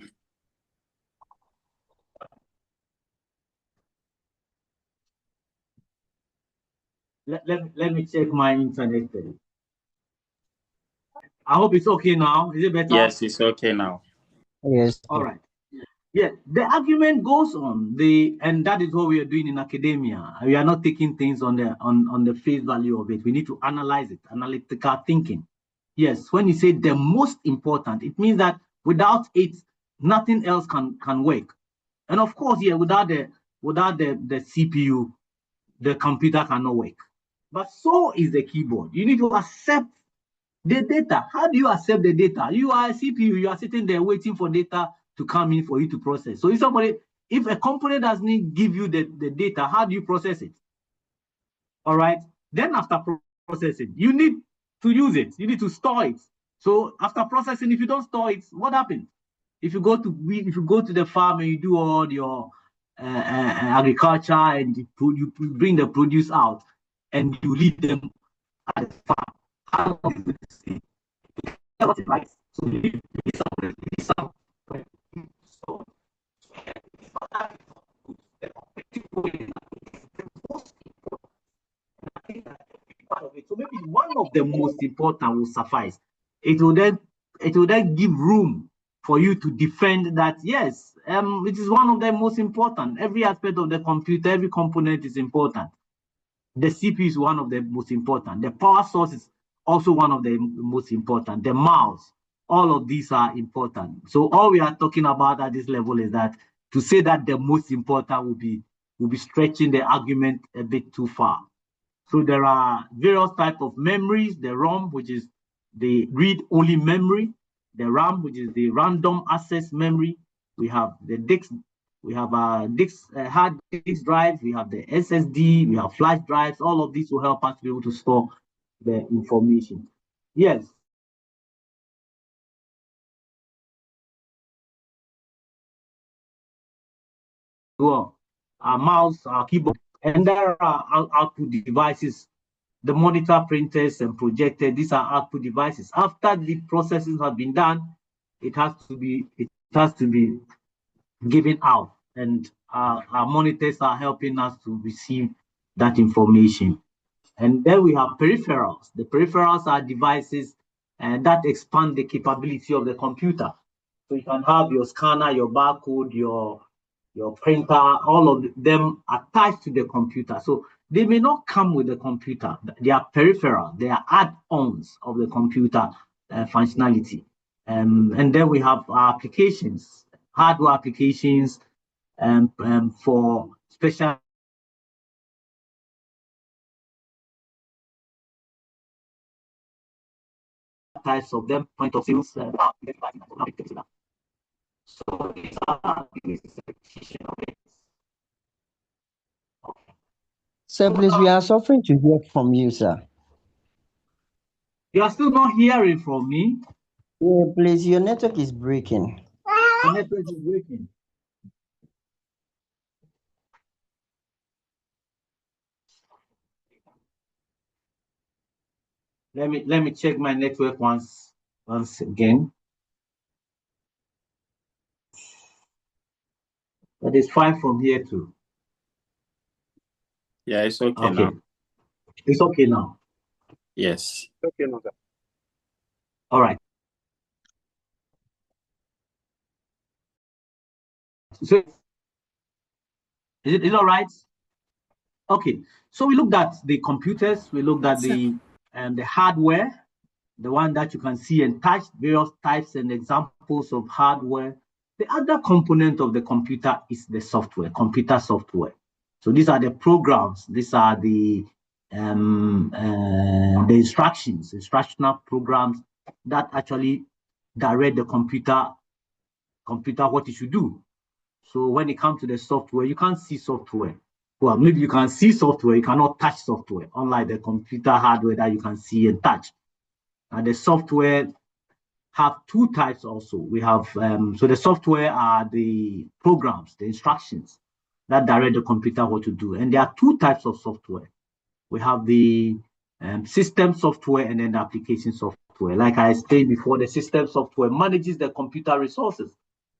Let me check my internet. I hope it's okay now. Is it better? Yes, it's okay now. Yes. All right. Yeah, the argument goes on, and that is what we are doing in academia. We are not taking things on the face value of it. We need to analyze it, analytical thinking. Yes, when you say the most important, it means that without it, nothing else can work. And of course, yeah, without the CPU, the computer cannot work. But so is the keyboard. You need to accept the data. How do you accept the data? You are a CPU, you are sitting there waiting for data to come in for you to process. So if a component doesn't give you the data, how do you process it? All right. Then after processing, you need to use it. You need to store it. So after processing, if you don't store it, what happens? If you go to the farm and you do all your agriculture and you bring the produce out and you leave them at the farm, how long is it to stay? Right? So you need some. So so maybe one of the most important will suffice. It will then give room for you to defend that, yes, it is one of the most important. Every aspect of the computer, every component is important. The CPU is one of the most important. The power source is also one of the most important. The mouse, all of these are important. So all we are talking about at this level is that to say that the most important will be stretching the argument a bit too far. So there are various types of memories: the ROM, which is the read-only memory; the RAM, which is the random access memory. We have the disk. We have hard disk drive. We have the SSD. We have flash drives. All of these will help us to be able to store the information. Yes. Well, our mouse, our keyboard, and there are output devices. The monitor, printers, and projector, these are output devices. After the processing has been done, it has to be given out, and our monitors are helping us to receive that information. And then we have peripherals. The peripherals are devices that expand the capability of the computer. So you can have your scanner, your barcode, your printer, all of them attached to the computer. So they may not come with the computer. They are peripheral. They are add-ons of the computer functionality. And then we have our applications, hardware applications for special types of them, point of sales. So these are Sir, please, we are suffering to hear from you, sir. You are still not hearing from me? Yeah, please, your network is breaking. The network is breaking. Let me check my network once again. That is fine from here too. Yeah, it's okay now. It's okay now. Yes. Okay, no, sir. All right. So is it all right? Okay. So we looked at the computers. We looked at the hardware, the one that you can see and touch, various types and examples of hardware. The other component of the computer is the software, computer software. So these are the programs. These are the instructions, instructional programs that actually direct the computer what it should do. So when it comes to the software, you can't see software. Well, maybe you can see software, you cannot touch software, unlike the computer hardware that you can see and touch. And the software have two types also. We have, so the software are the programs, the instructions that direct the computer what to do. And there are two types of software. We have the system software and then the application software. Like I explained before, the system software manages the computer resources.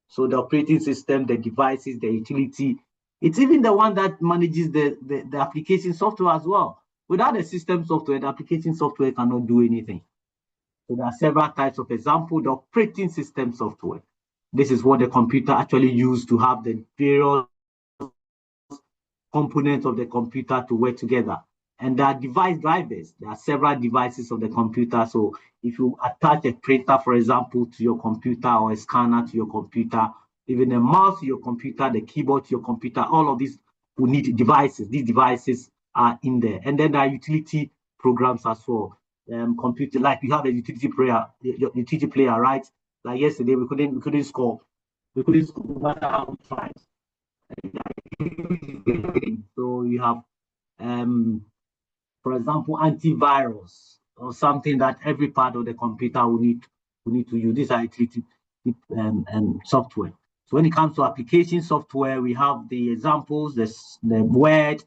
So the operating system, the devices, the utility, it's even the one that manages the application software as well. Without the system software, the application software cannot do anything. So there are several types of example. The operating system software. This is what the computer actually used to have the various components of the computer to work together. And there are device drivers. There are several devices of the computer. So if you attach a printer, for example, to your computer, or a scanner to your computer, even a mouse to your computer, the keyboard to your computer, all of these will need devices. These devices are in there. And then there are utility programs as well. Computer, like you have a utility player, right? Like yesterday, we couldn't score. We couldn't score no matter how we tried. So you have, for example, antivirus or something that every part of the computer will need to use. These are utility software. So when it comes to application software, we have the examples, the Word,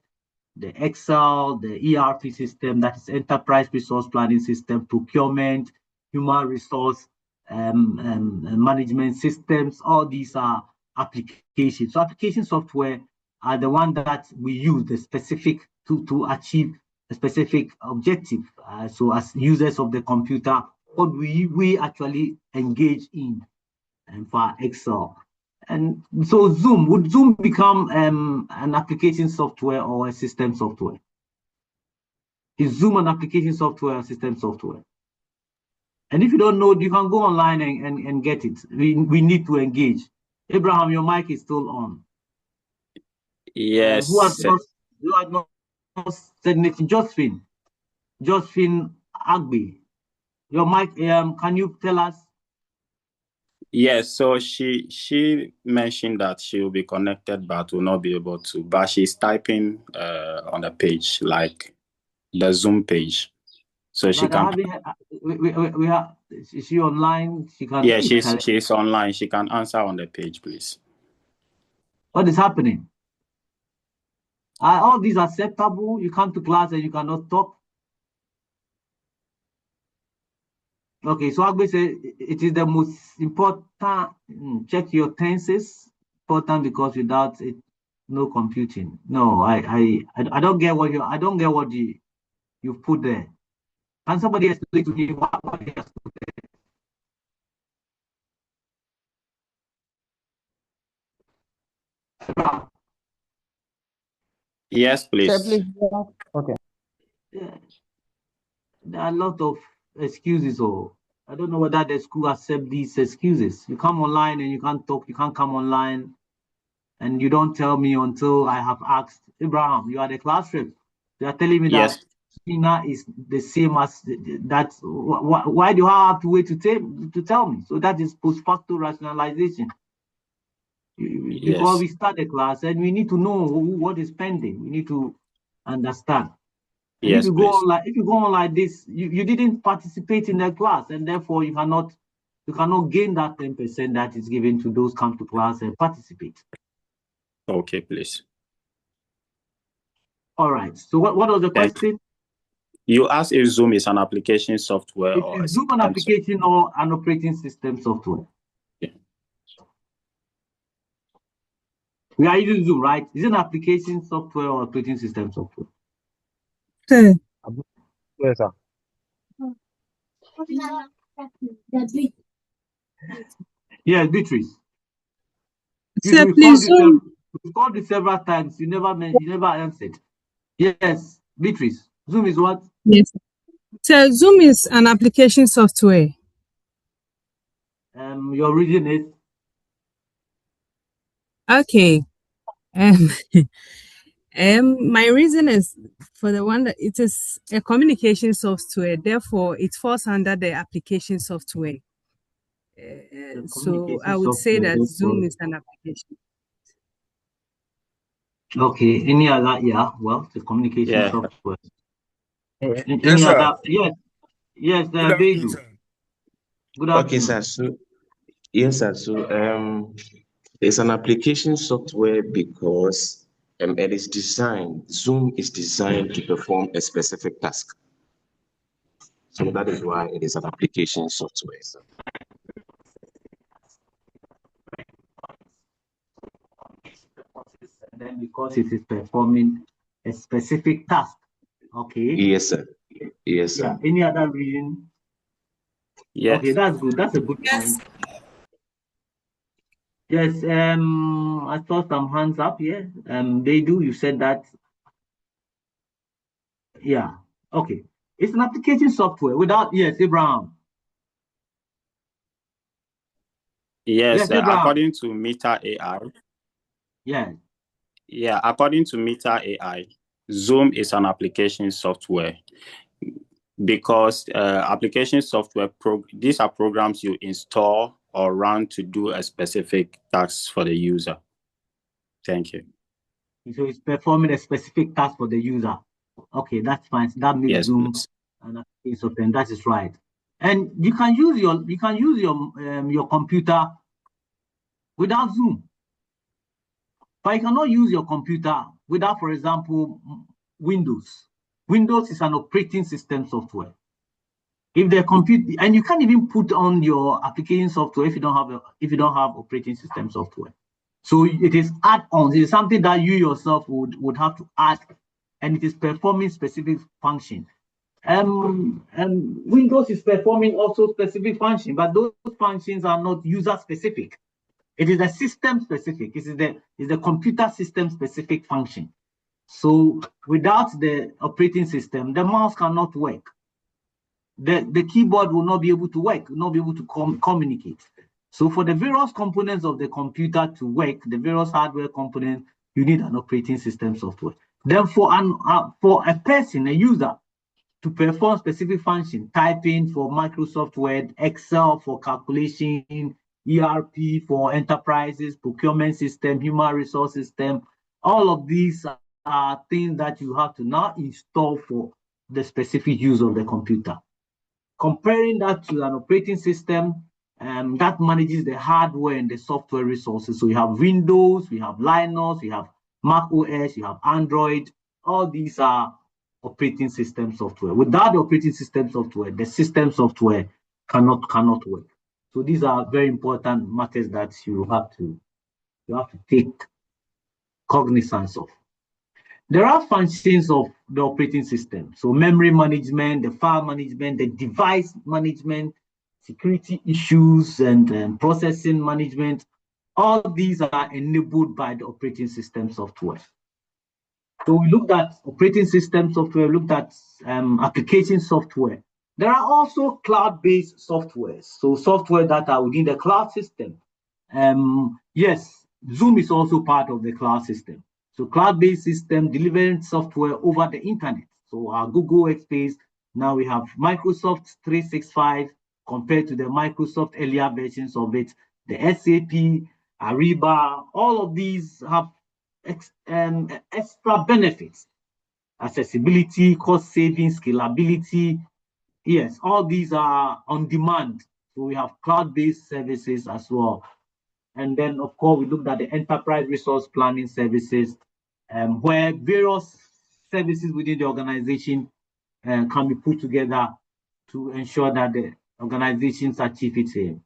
the Excel, the ERP system, that is enterprise resource planning system, procurement, human resource management systems. All these are applications. So application software are the one that we use the specific to achieve a specific objective. So as users of the computer, what we actually engage in for Excel. And so would Zoom become an application software or a system software? Is Zoom an application software or system software? And if you don't know, you can go online and get it. We need to engage. Abraham, your mic is still on. Yes. Who has not said anything? Josephine Agbe. Your mic, can you tell us? Yes, so she mentioned that she will be connected but will not be able to. But she's typing on the page, like the Zoom page, so she can. We have. Is she online? She can. Yeah, she's online. She can answer on the page, please. What is happening? Are all these acceptable? You come to class and you cannot talk. Okay, so Agbe said it is the most important. Check your tenses. Important because without it, no computing. No, I don't get what you put there. Can somebody explain to me what he has put there? Yes, please. Sir, please. Okay. Yeah, there are a lot of excuses. Or I don't know whether the school accept these excuses. You come online and you can't talk. You can't come online, and you don't tell me until I have asked. Abraham, you are the class rep. You are telling me Yes. that China is the same as that. Why do I have to wait to tell me? So that is post facto rationalization. Before we start the class, and we need to know what is pending. We need to understand. And Yes, if you go on like this, you didn't participate in the class, and therefore you cannot gain that 10% that is given to those come to class and participate. Okay, please. All right. So what was the question? You asked if Zoom is an application software or Is Zoom an application or an operating system software? Yeah. We are using Zoom, right? Is it an application software or operating system software? Sir. Yes, sir. Yes, Beatrice. Sir, please. We've called it several times. You never answered. Yes, Beatrice. Zoom is what? Yes. So Zoom is an application software. Your reason is? Okay. My reason is for the one that it is a communication software, therefore it falls under the application software. So I would say that Zoom is an application. Okay. Any other? Yeah. Well, the communication software. Any Yes, other? sir. Yes. Good afternoon, Beidou. sir. Good afternoon. Okay, sir. So, yes, sir. So, it's an application software because it is designed, Zoom is designed to perform a specific task. So that is why it is an application software. So. And then because it is performing a specific task. Okay. Yes, sir. Yes, sir. Yeah. Any other reason? Yes. Okay, that's good. That's a good point. Yes. I saw some hands up here. Beidou, you said that. Yeah. Okay. It's an application software without. Yes, Abraham. Yes, Abraham. according to Meta AI. Yes. Yeah, according to Meta AI, Zoom is an application software because application software, these are programs you install or run to do a specific task for the user. Thank you. So it's performing a specific task for the user. Okay, that's fine. So that makes Zoom an application software, and that is right. And you can use your computer without Zoom. But you cannot use your computer without, for example, Windows. Windows is an operating system software. If the computer, and you can't even put on your application software if you don't have operating system software. So it is add-ons. It is something that you yourself would have to add, and it is performing specific function. Windows is performing also specific function, but those functions are not user specific. It is a system specific. It is the computer system specific function. So without the operating system, the mouse cannot work. The keyboard will not be able to work, will not be able to communicate. So for the various components of the computer to work, the various hardware components, you need an operating system software. Then for a person, a user, to perform specific function, typing for Microsoft Word, Excel for calculation, ERP for enterprises, procurement system, human resource system, all of these are things that you have to now install for the specific use of the computer. Comparing that to an operating system that manages the hardware and the software resources. So you have Windows, we have Linux, we have Mac OS, you have Android. All these are operating system software. Without the operating system software, the system software cannot work. So these are very important matters that you have to take cognizance of. There are functions of the operating system. So memory management, the file management, the device management, security issues, and processing management. All these are enabled by the operating system software. So we looked at operating system software, looked at application software. There are also cloud-based softwares. So software that are within the cloud system. Yes, Zoom is also part of the cloud system. So cloud-based system delivering software over the internet. So our Google Workspace, now we have Microsoft 365 compared to the Microsoft earlier versions of it, the SAP, Ariba, all of these have extra benefits, accessibility, cost saving, scalability. Yes, all these are on demand. So we have cloud-based services as well. And then, of course, we looked at the enterprise resource planning services, where various services within the organization can be put together to ensure that the organizations achieve its aim.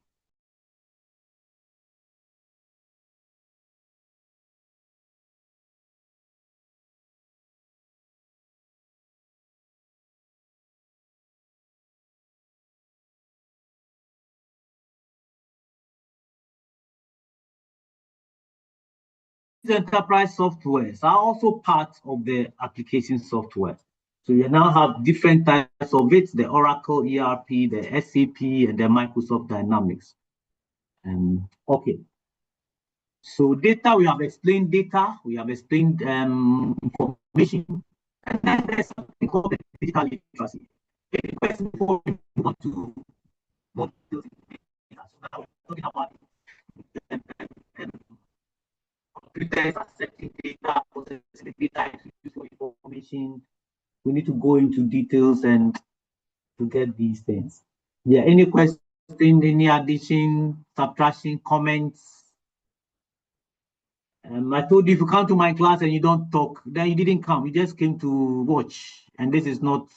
Enterprise softwares are also part of the application software. So you now have different types of it, the Oracle ERP, the SAP, and the Microsoft Dynamics. Okay. So data, we have explained data, we have explained information, and then there's something called digital literacy. Any question before we want to what so now we're talking about computers accepting data, processing data, using information. We need to go into details and to get these things. Yeah, any question, any addition, subtraction, comments? I told you if you come to my class and you don't talk, then you didn't come. You just came to watch. And this is not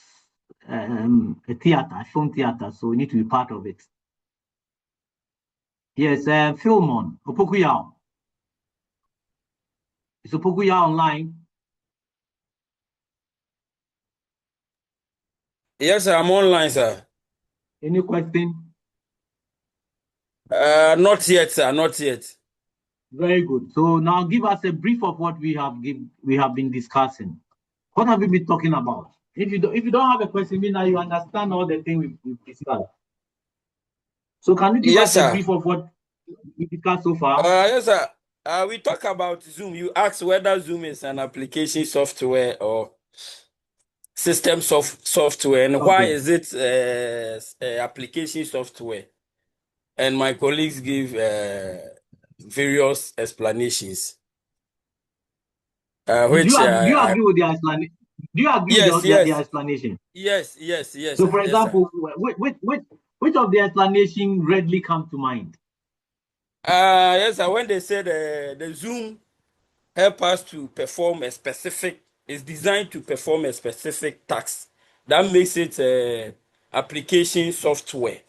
a theater, film theater, so you need to be part of it. Yes, Philmon, Opokuyao. Is Opokuyao online? Yes, sir, I'm online, sir. Any question? Not yet, sir, not yet. Very good. So now give us a brief of what we have been discussing. What have we been talking about? If you don't have a question, now you understand all the things we've discussed. So can you give us a brief of what we discussed so far? Yes, sir. We talk about Zoom. You asked whether Zoom is an application software or system software, and why is it application software? And my colleagues give various explanations. Do you agree with the explanation? Do you agree with the explanation? Yes. So, for example, which of the explanation readily come to mind? Yes, sir. When they said the Zoom help us to perform a specific, is designed to perform a specific task, that makes it application software.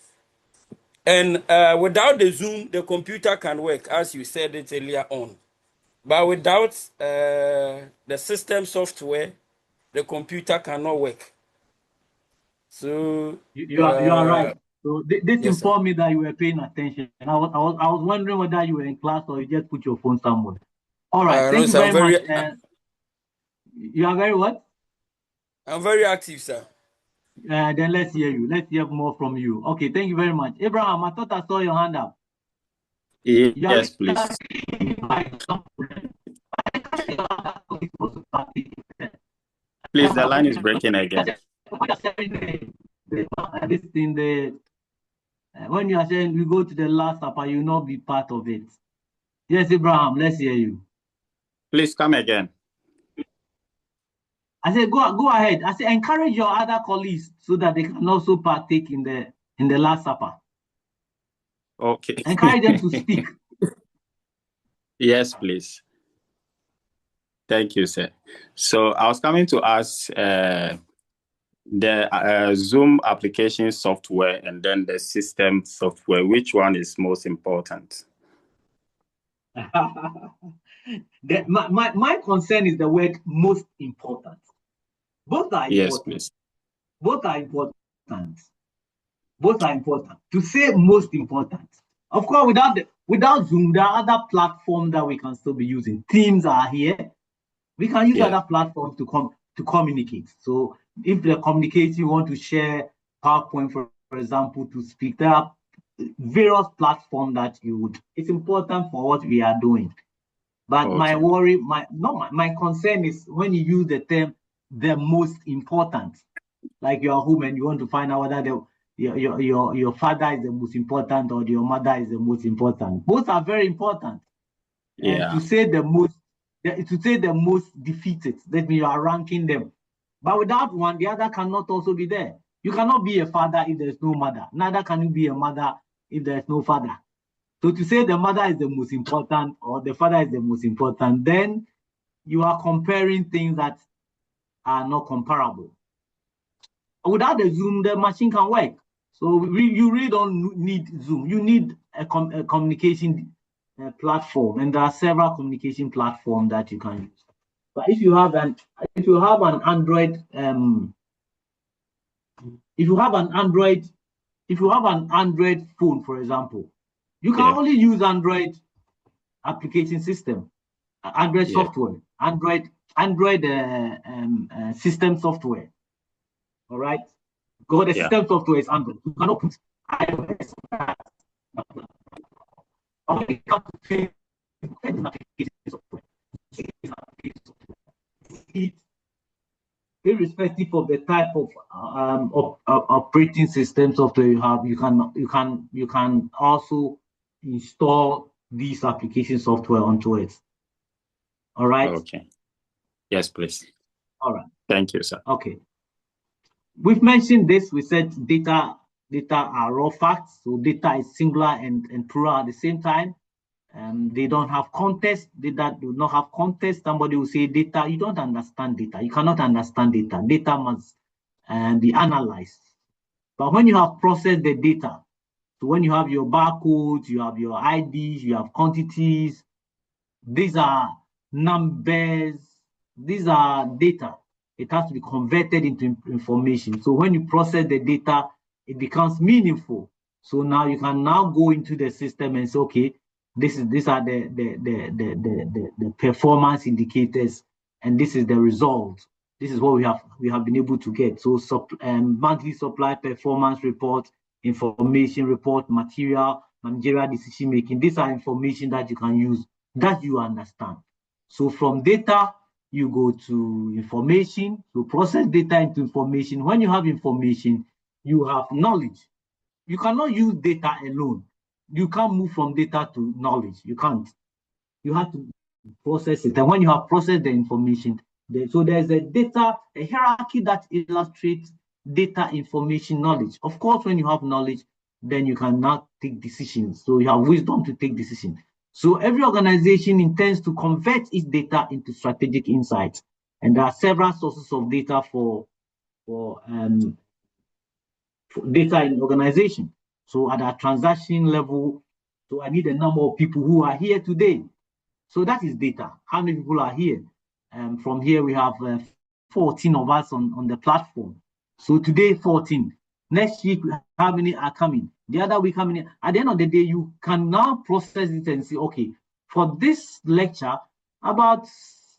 And without the Zoom, the computer can work, as you said it earlier on. But without the system software, the computer cannot work. So you are right. So this yes, informed me that you were paying attention. And I was wondering whether you were in class or you just put your phone somewhere. All right, thank you very much. You are very what? I'm very active, sir. Then let's hear you. Let's hear more from you. Okay, thank you very much. Abraham, I thought I saw your hand up. Yes, please. Please, the line is breaking again. When you are saying we go to the Last Supper, you will not be part of it. Yes, Abraham, let's hear you. Please come again. I said, go ahead. I said, encourage your other colleagues so that they can also partake in the Last Supper. Okay. Encourage them to speak. Yes, please. Thank you, sir. So I was coming to ask the Zoom application software and then the system software, which one is most important? My concern is the word most important. Both are important. Yes, please. Both are important. Both are important. To say most important. Of course, without Zoom, there are other platforms that we can still be using. Teams are here. We can use other platforms to communicate. So if the communication you want to share PowerPoint, for example, to speak, there are various platforms that you would. It's important for what we are doing. But my worry, my concern is when you use the term the most important, like you're home and you want to find out whether your father is the most important or your mother is the most important. Both are very important. And to say the most defeated, that means you are ranking them. But without one, the other cannot also be there. You cannot be a father if there's no mother. Neither can you be a mother if there's no father. So to say the mother is the most important or the father is the most important, then you are comparing things that are not comparable. Without the Zoom, the machine can work. So you really don't need Zoom. You need a communication platform, and there are several communication platforms that you can use. But if you have an Android, if you have an Android phone, for example, you can only use Android application system, Android software, Android system software. All right, because the system software is Android. You cannot put iOS. Irrespective of the type of operating system software you have, you can also install these application software onto it. All right. Okay. Yes, please. All right. Thank you, sir. Okay. We've mentioned this. We said data are raw facts. So data is singular and plural at the same time. They don't have context. Data do not have context. Somebody will say data, you don't understand data. You cannot understand data. Data must be analyzed. But when you have processed the data, so when you have your barcodes, you have your IDs, you have quantities, these are numbers, these are data. It has to be converted into information. So when you process the data, it becomes meaningful. So now you can now go into the system and say, okay, these are the performance indicators, and this is the result. This is what we have been able to get. So monthly supply performance report, information report, material, managerial decision making. These are information that you can use, that you understand. So from data, you go to information, to process data into information. When you have information, you have knowledge. You cannot use data alone. You can't move from data to knowledge. You can't. You have to process it. And when you have processed the information, so there's a hierarchy that illustrates data, information, knowledge. Of course, when you have knowledge, then you can now take decisions. So you have wisdom to take decisions. So every organization intends to convert its data into strategic insights. And there are several sources of data for data in organization. So at a transaction level, so I need a number of people who are here today. So that is data. How many people are here? From here, we have 14 of us on the platform. So today, 14. Next week, how many are coming? The other week, how many? At the end of the day, you can now process it and say, okay, for this lecture, about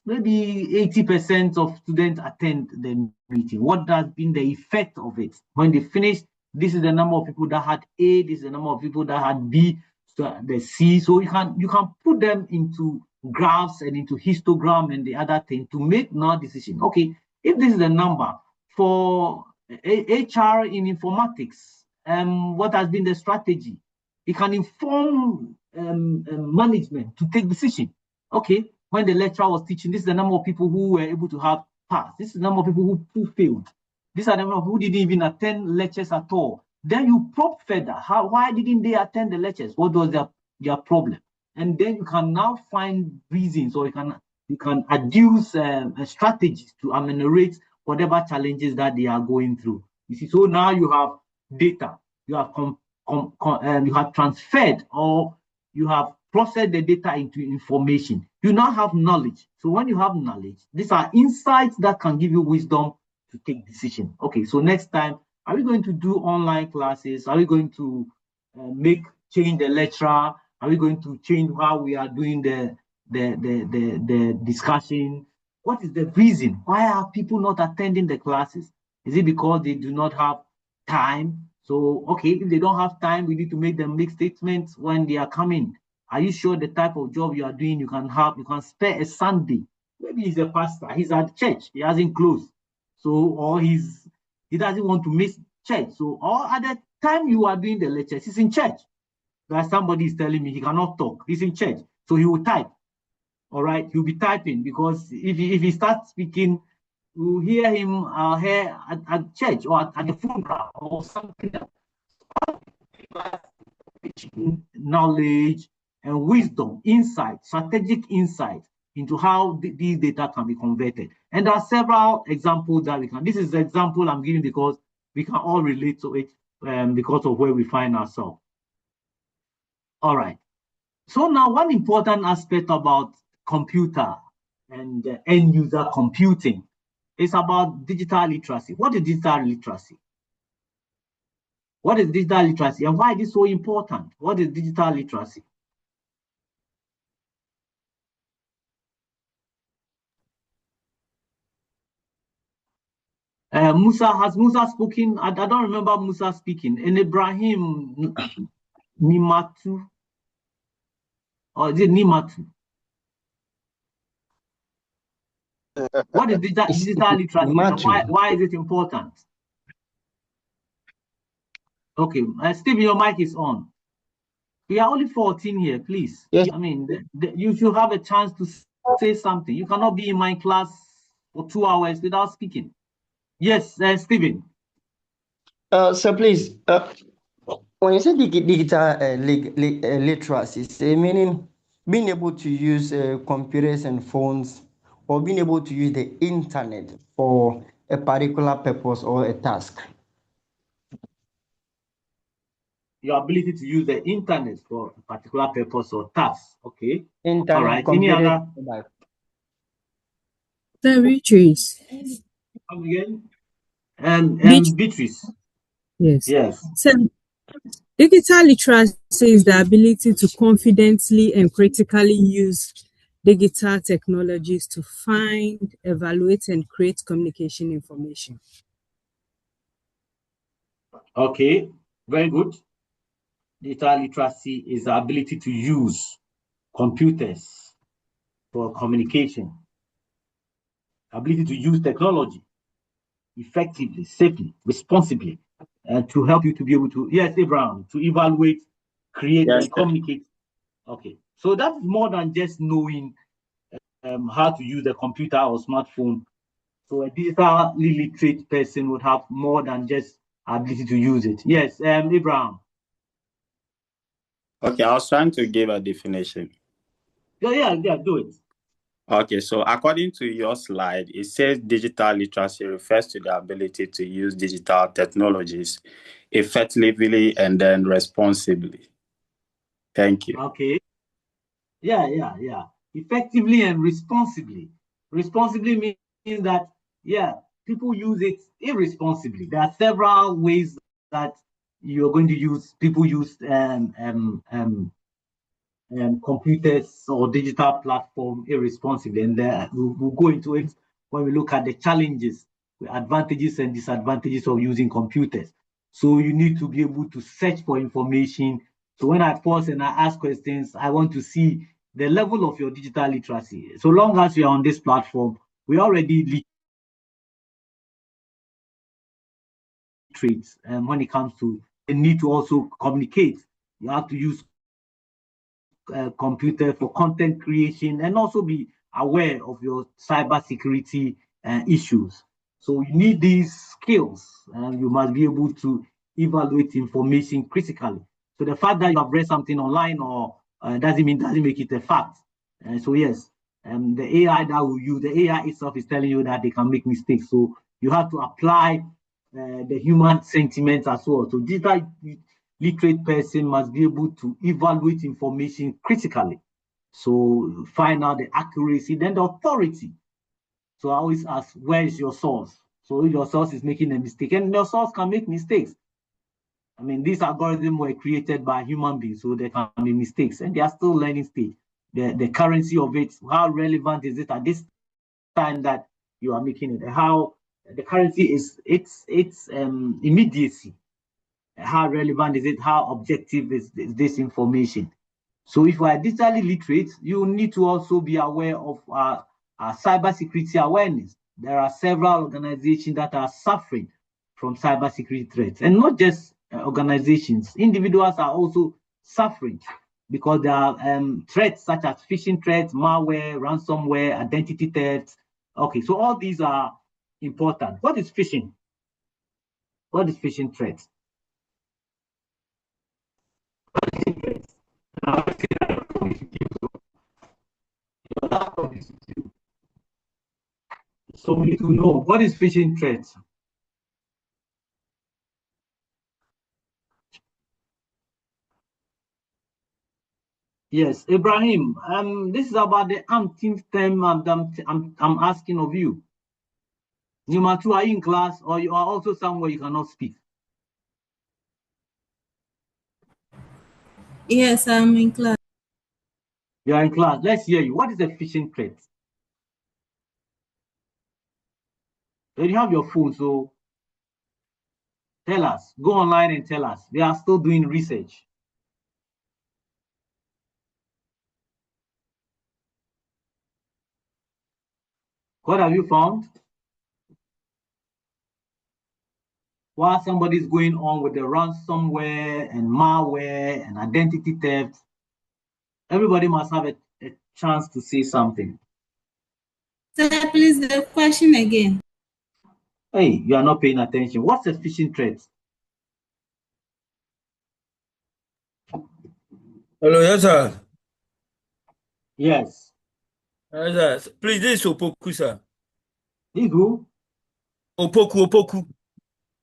maybe 80% of students attend the meeting. What has been the effect of it? When they finish, this is the number of people that had A, this is the number of people that had B, so the C. So you can put them into graphs and into histogram and the other thing to make now decision. Okay, if this is the number for HR in informatics, what has been the strategy? It can inform management to take decision. Okay, when the lecturer was teaching, this is the number of people who were able to have passed. This is the number of people who failed. These are the number of people who didn't even attend lectures at all. Then you probe further. Why didn't they attend the lectures? What was their problem? And then you can now find reasons, or you can adduce strategies to ameliorate whatever challenges that they are going through. You see, so now you have data, you have you have transferred, or you have processed the data into information. You now have knowledge. So when you have knowledge, these are insights that can give you wisdom to take decision. Okay, so next time, are we going to do online classes? Are we going to change the lecturer? Are we going to change how we are doing the discussion? What is the reason? Why are people not attending the classes? Is it because they do not have time? So, okay, if they don't have time, we need to make them make statements when they are coming. Are you sure the type of job you are doing, you can spare a Sunday? Maybe he's a pastor, he's at church, he hasn't closed. So, or he doesn't want to miss church. So, or at the time you are doing the lectures, he's in church. Like somebody is telling me he cannot talk, he's in church. So he will type. All right, he'll be typing, because if he starts speaking, we'll hear him here at church or at the funeral or something else. Knowledge and wisdom, insight, strategic insight into how these data can be converted. And there are several examples that we can. This is the example I'm giving because we can all relate to it because of where we find ourselves. All right. So now one important aspect about computer and end user computing is about digital literacy. What is digital literacy? What is digital literacy and why is it so important? What is digital literacy? Has Musa spoken? I don't remember Musa speaking. And Ibrahim Nimatu, or is it Nimatu? What is digital literacy? Matthew. Why is it important? Okay, Steve, your mic is on. We are only 14 here, please. Yes. I mean, you should have a chance to say something. You cannot be in my class for 2 hours without speaking. Yes, Stephen. So please, when you say digital literacy, meaning being able to use computers and phones, or being able to use the internet for a particular purpose or a task. Your ability to use the internet for a particular purpose or task. Okay. Internet, all right. Any computers, other? Beatrice. Come again? Beatrice. Yes. Yes. So, digital literacy is the ability to confidently and critically use digital technologies to find, evaluate, and create communication information. Okay, very good. Digital literacy is the ability to use computers for communication, ability to use technology effectively, safely, responsibly, and to help you to be able to, yes, Abraham, to evaluate, create, Yes, and communicate. Okay, so that's more than just knowing how to use a computer or smartphone. So a digitally literate person would have more than just ability to use it. Yes, Abraham. Okay, I was trying to give a definition. Yeah, do it. Okay, so according to your slide, it says digital literacy refers to the ability to use digital technologies effectively and then responsibly. Thank you. Okay. Yeah. Effectively and responsibly. Responsibly means that, yeah, people use it irresponsibly. There are several ways that you're going to use, people use computers or digital platform irresponsibly. And we'll go into it when we look at the challenges, the advantages and disadvantages of using computers. So you need to be able to search for information. So when I pause and I ask questions, I want to see the level of your digital literacy. So long as you are on this platform, we already literate. And when it comes to the need to also communicate, you have to use computer for content creation and also be aware of your cybersecurity issues. So you need these skills and you must be able to evaluate information critically. So the fact that you have read something online or doesn't make it a fact. So yes, the AI that will use, the AI itself is telling you that they can make mistakes. So you have to apply the human sentiment as well. So digital literate person must be able to evaluate information critically. So find out the accuracy, then the authority. So I always ask, where is your source? So if your source is making a mistake, and your source can make mistakes. I mean, these algorithms were created by human beings, so there can be mistakes, and they are still learning stage. The currency of it, how relevant is it at this time that you are making it? How the currency is its immediacy. How relevant is it? How objective is this information? So if you are digitally literate, you need to also be aware of cybersecurity awareness. There are several organizations that are suffering from cybersecurity threats, and not just organizations. Individuals are also suffering because there are threats such as phishing threats, malware, ransomware, identity theft. Okay, so all these are important. What is phishing? What is phishing threats? So we need to know what is phishing threats. Yes, Ibrahim. This is about the umpteenth term I'm asking of you. Number two, are you in class or you are also somewhere you cannot speak? Yes, I'm in class. You are in class. Let's hear you. What is a phishing threat? You have your phone, so tell us. Go online and tell us. They are still doing research. What have you found? While somebody's going on with the ransomware and malware and identity theft, everybody must have a chance to say something. Sir, please, the question again. Hey, you are not paying attention. What's a phishing threat? Hello, yes, sir. Yes. Yes, sir. Please, this is Opoku, sir. This who? Opoku.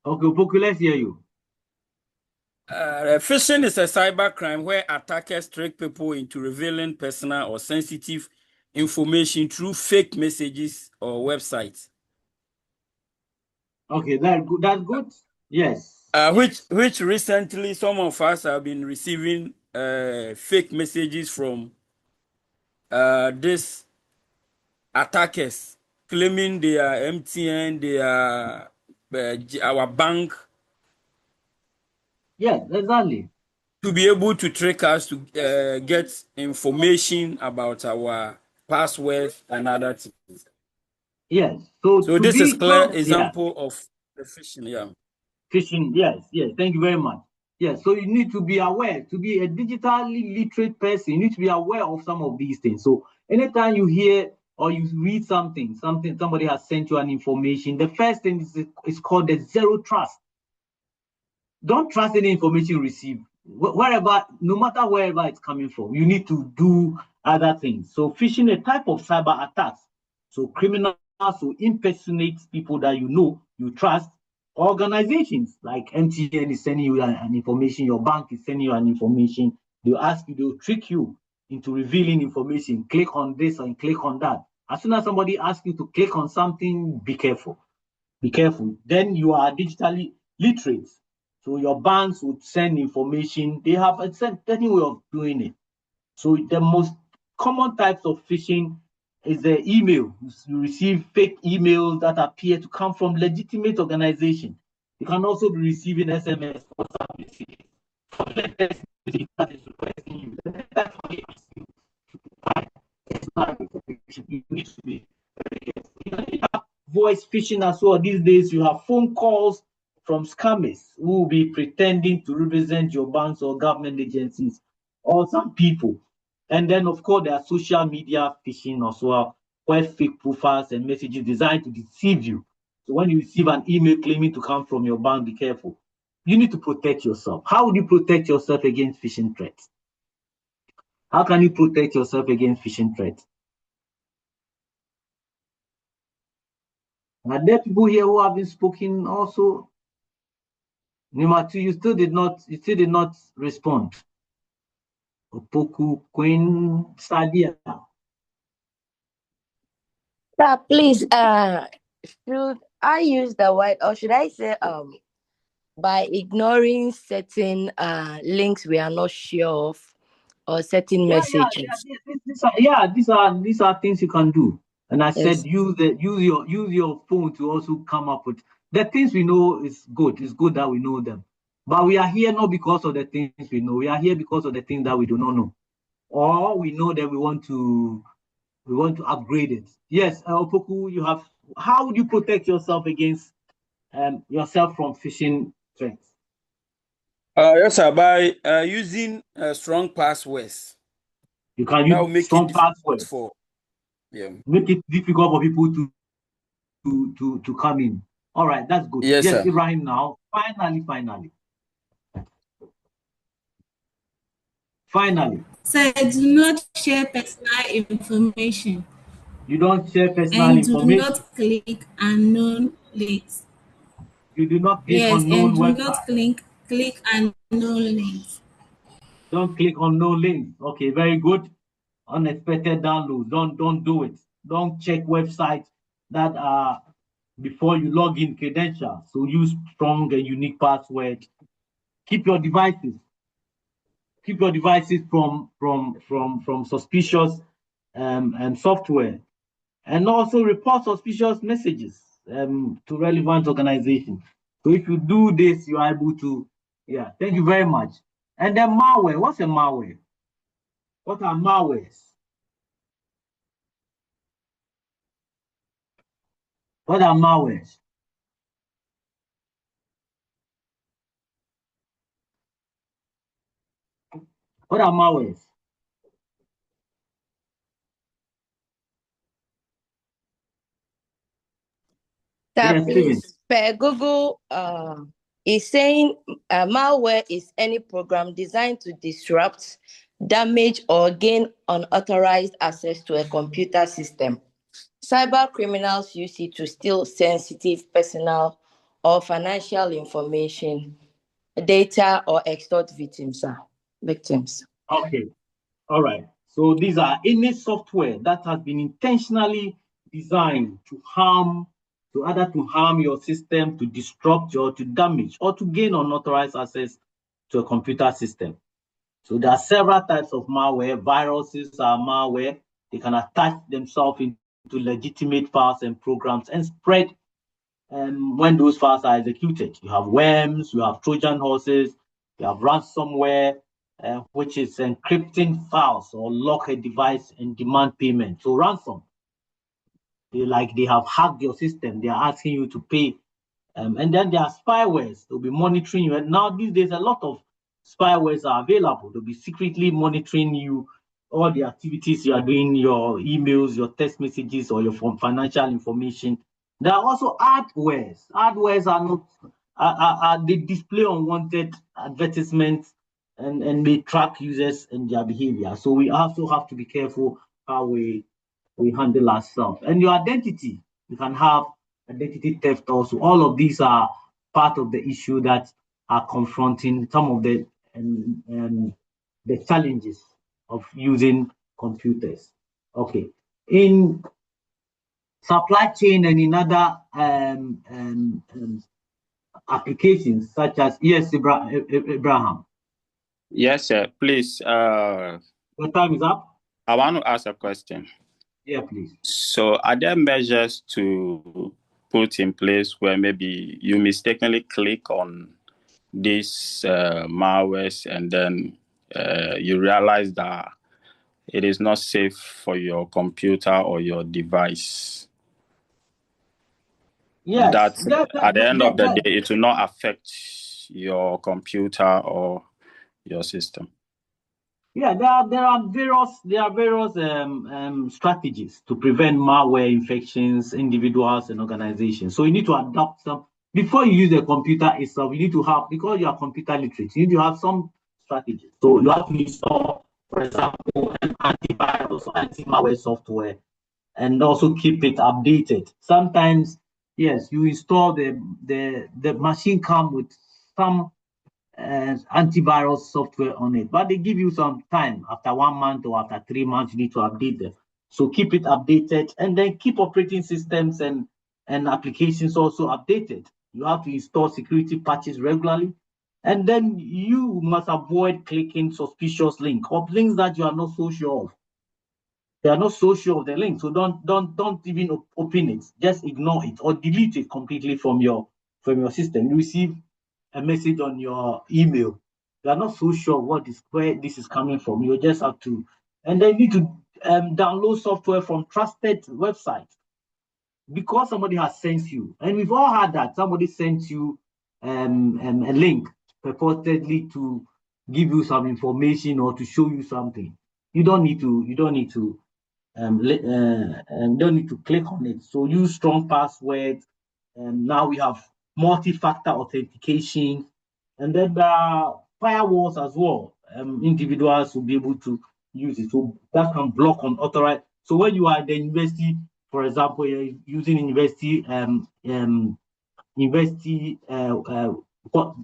Okay, Opoku, let's hear you. Phishing is a cybercrime where attackers trick people into revealing personal or sensitive information through fake messages or websites. Okay, that's good. That's good. Yes. Which recently some of us have been receiving fake messages from these attackers claiming they are MTN, they are our bank. Yes, exactly. To be able to trick us to get information about our passwords and other things. Yes. So to this is be clear sure, example of the phishing. Yeah. Phishing, yes. Thank you very much. Yes, so you need to be aware. To be a digitally literate person, you need to be aware of some of these things. So anytime you hear or you read something, somebody has sent you an information, the first thing is called the zero trust. Don't trust any information you receive. Wherever, no matter wherever it's coming from, you need to do other things. So phishing, a type of cyber attacks. So criminals who impersonate people that you trust. Organizations like MTN is sending you an information, your bank is sending you an information. They'll trick you into revealing information. Click on this and click on that. As soon as somebody asks you to click on something, be careful. Be careful. Then you are digitally literate. So your banks would send information. They have a certain way of doing it. So the most common types of phishing is the email. You receive fake emails that appear to come from legitimate organizations. You can also be receiving SMS, WhatsApp messages, from letters that is requesting you. That's why you ask you to provide personal information. You need to be very careful. You have voice phishing as well. These days, you have phone calls from scammers who will be pretending to represent your banks or government agencies or some people. And then, of course, there are social media phishing as well, where fake profiles and messages designed to deceive you. So when you receive an email claiming to come from your bank, be careful. You need to protect yourself. How would you protect yourself against phishing threats? How can you protect yourself against phishing threats? Are there people here who have been spoken also? Number two, you still did not respond. Opoku, Queen, Sadia. Sir, please, should I use the word, or should I say, by ignoring certain links we are not sure of, or certain messages? These are things you can do. And I said Yes. use your phone to also come up with the things we know is good. It's good that we know them. But we are here not because of the things we know. We are here because of the things that we do not know. Or we know that we want to upgrade it. Yes, Opoku, how would you protect yourself against yourself from phishing threats? Yes, sir. By using strong passwords. You can That will use make strong it passwords. Make it difficult for people to come in. All right, that's good. Yes, Yes, sir. Ibrahim, now finally. Sir, do not share personal information. You don't share personal And do information. not click unknown links. You do not click Yes, on known and do websites. not click unknown links. Don't click on no links. Okay, very good. Unexpected downloads. Don't do it. Don't check websites that are before you log in credentials. So use strong and unique password. Keep your devices from suspicious software, and also report suspicious messages to relevant organizations. So if you do this, you are able to, thank you very much. And then malware, what's a malware? What are malwares? What are malwares? What are malwares? Yes, Steven. Per Google is saying malware is any program designed to disrupt, damage, or gain unauthorized access to a computer system. Cyber criminals use it to steal sensitive personal or financial information, data, or extort victims. Okay, all right. So these are any software that has been intentionally designed to harm, to harm your system, to disrupt or to damage, or to gain unauthorized access to a computer system. So there are several types of malware. Viruses are malware. They can attach themselves into legitimate files and programs and spread when those files are executed. You have worms, you have Trojan horses, you have ransomware, which is encrypting files or lock a device and demand payment. So ransom, they have hacked your system. They are asking you to pay. And then there are spywares. They'll be monitoring you. And now these days, a lot of spywares are available. They'll be secretly monitoring you, all the activities you are doing, your emails, your text messages, or your financial information. There are also adwares. Adwares they display unwanted advertisements and they track users and their behavior. So we also have to be careful how we handle ourselves. And your identity, you can have identity theft also. All of these are part of the issue that are confronting some of the challenges of using computers. Okay. In supply chain and in other applications such as, yes, Abraham. Yes, sir. Please. Your time is up. I want to ask a question. Yeah, please. So are there measures to put in place where maybe you mistakenly click on these malwares and then you realize that it is not safe for your computer or your device? Yes. That at the end of the day, it will not affect your computer or your system. Yeah, there are various strategies to prevent malware infections, individuals and organizations. So you need to adopt some before you use the computer itself. You need to have, because you are computer literate, you need to have some strategies. So you have to install, for example, an antivirus or anti-malware software, and also keep it updated. Sometimes, yes, you install the machine come with some antivirus software on it, but they give you some time. After 1 month or after 3 months, you need to update them. So keep it updated, and then keep operating systems and applications also updated. You have to install security patches regularly, and then you must avoid clicking suspicious links or links that you are not so sure of. They are not so sure of the link, so don't even open it. Just ignore it or delete it completely from your system. You receive a message on your email, you are not so sure where this is coming from. You just have to, and then you need to download software from trusted websites, because somebody has sent you, and we've all had that. Somebody sent you a link purportedly to give you some information or to show you something. You don't need to click on it. So use strong passwords. Now we have multi-factor authentication, and then there are firewalls as well. Individuals will be able to use it, so that can block unauthorized. So when you are at the university, for example, you're using university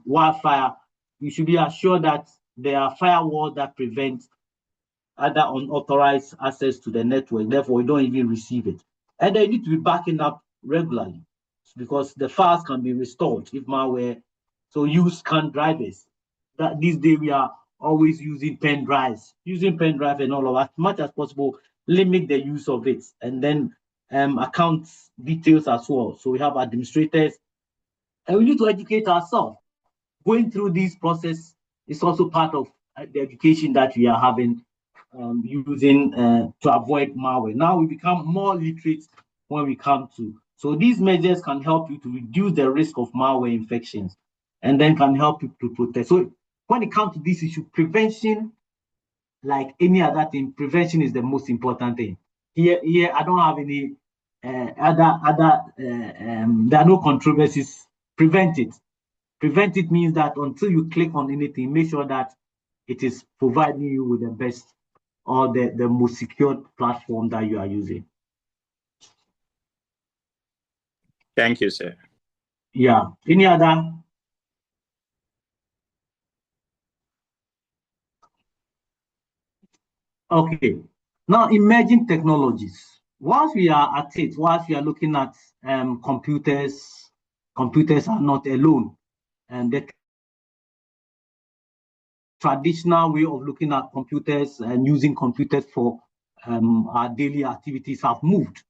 Wi-Fi, you should be assured that there are firewalls that prevent other unauthorized access to the network. Therefore, you don't even receive it. And they need to be backing up regularly, because the files can be restored if malware. So use scan drivers. That these days we are always using pen drives. Using pen drive and all of that, as much as possible, limit the use of it. And then account details as well. So we have administrators, and we need to educate ourselves. Going through this process is also part of the education that we are having, using to avoid malware. Now we become more literate when we come to So these measures can help you to reduce the risk of malware infections and then can help you to protect. So when it comes to this issue, prevention, like any other thing, prevention is the most important thing. Here I don't have any there are no controversies. Prevent it. Prevent it means that until you click on anything, make sure that it is providing you with the best or the most secured platform that you are using. Thank you, sir. Yeah. Any other? Okay. Now, emerging technologies. Whilst we are at it, whilst we are looking at computers are not alone. And the traditional way of looking at computers and using computers for our daily activities have moved.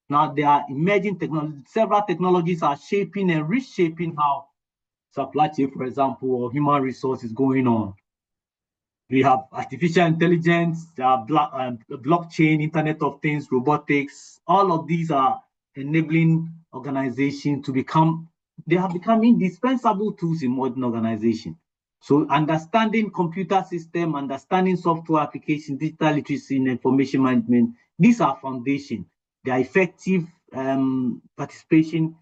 Now, there are emerging technologies. Several technologies are shaping and reshaping how supply chain, for example, or human resource is going on. We have artificial intelligence, blockchain, Internet of Things, robotics. All of these are enabling organizations to become, they have become indispensable tools in modern organization. So understanding computer system, understanding software application, digital literacy, and information management, these are foundation. Their effective participation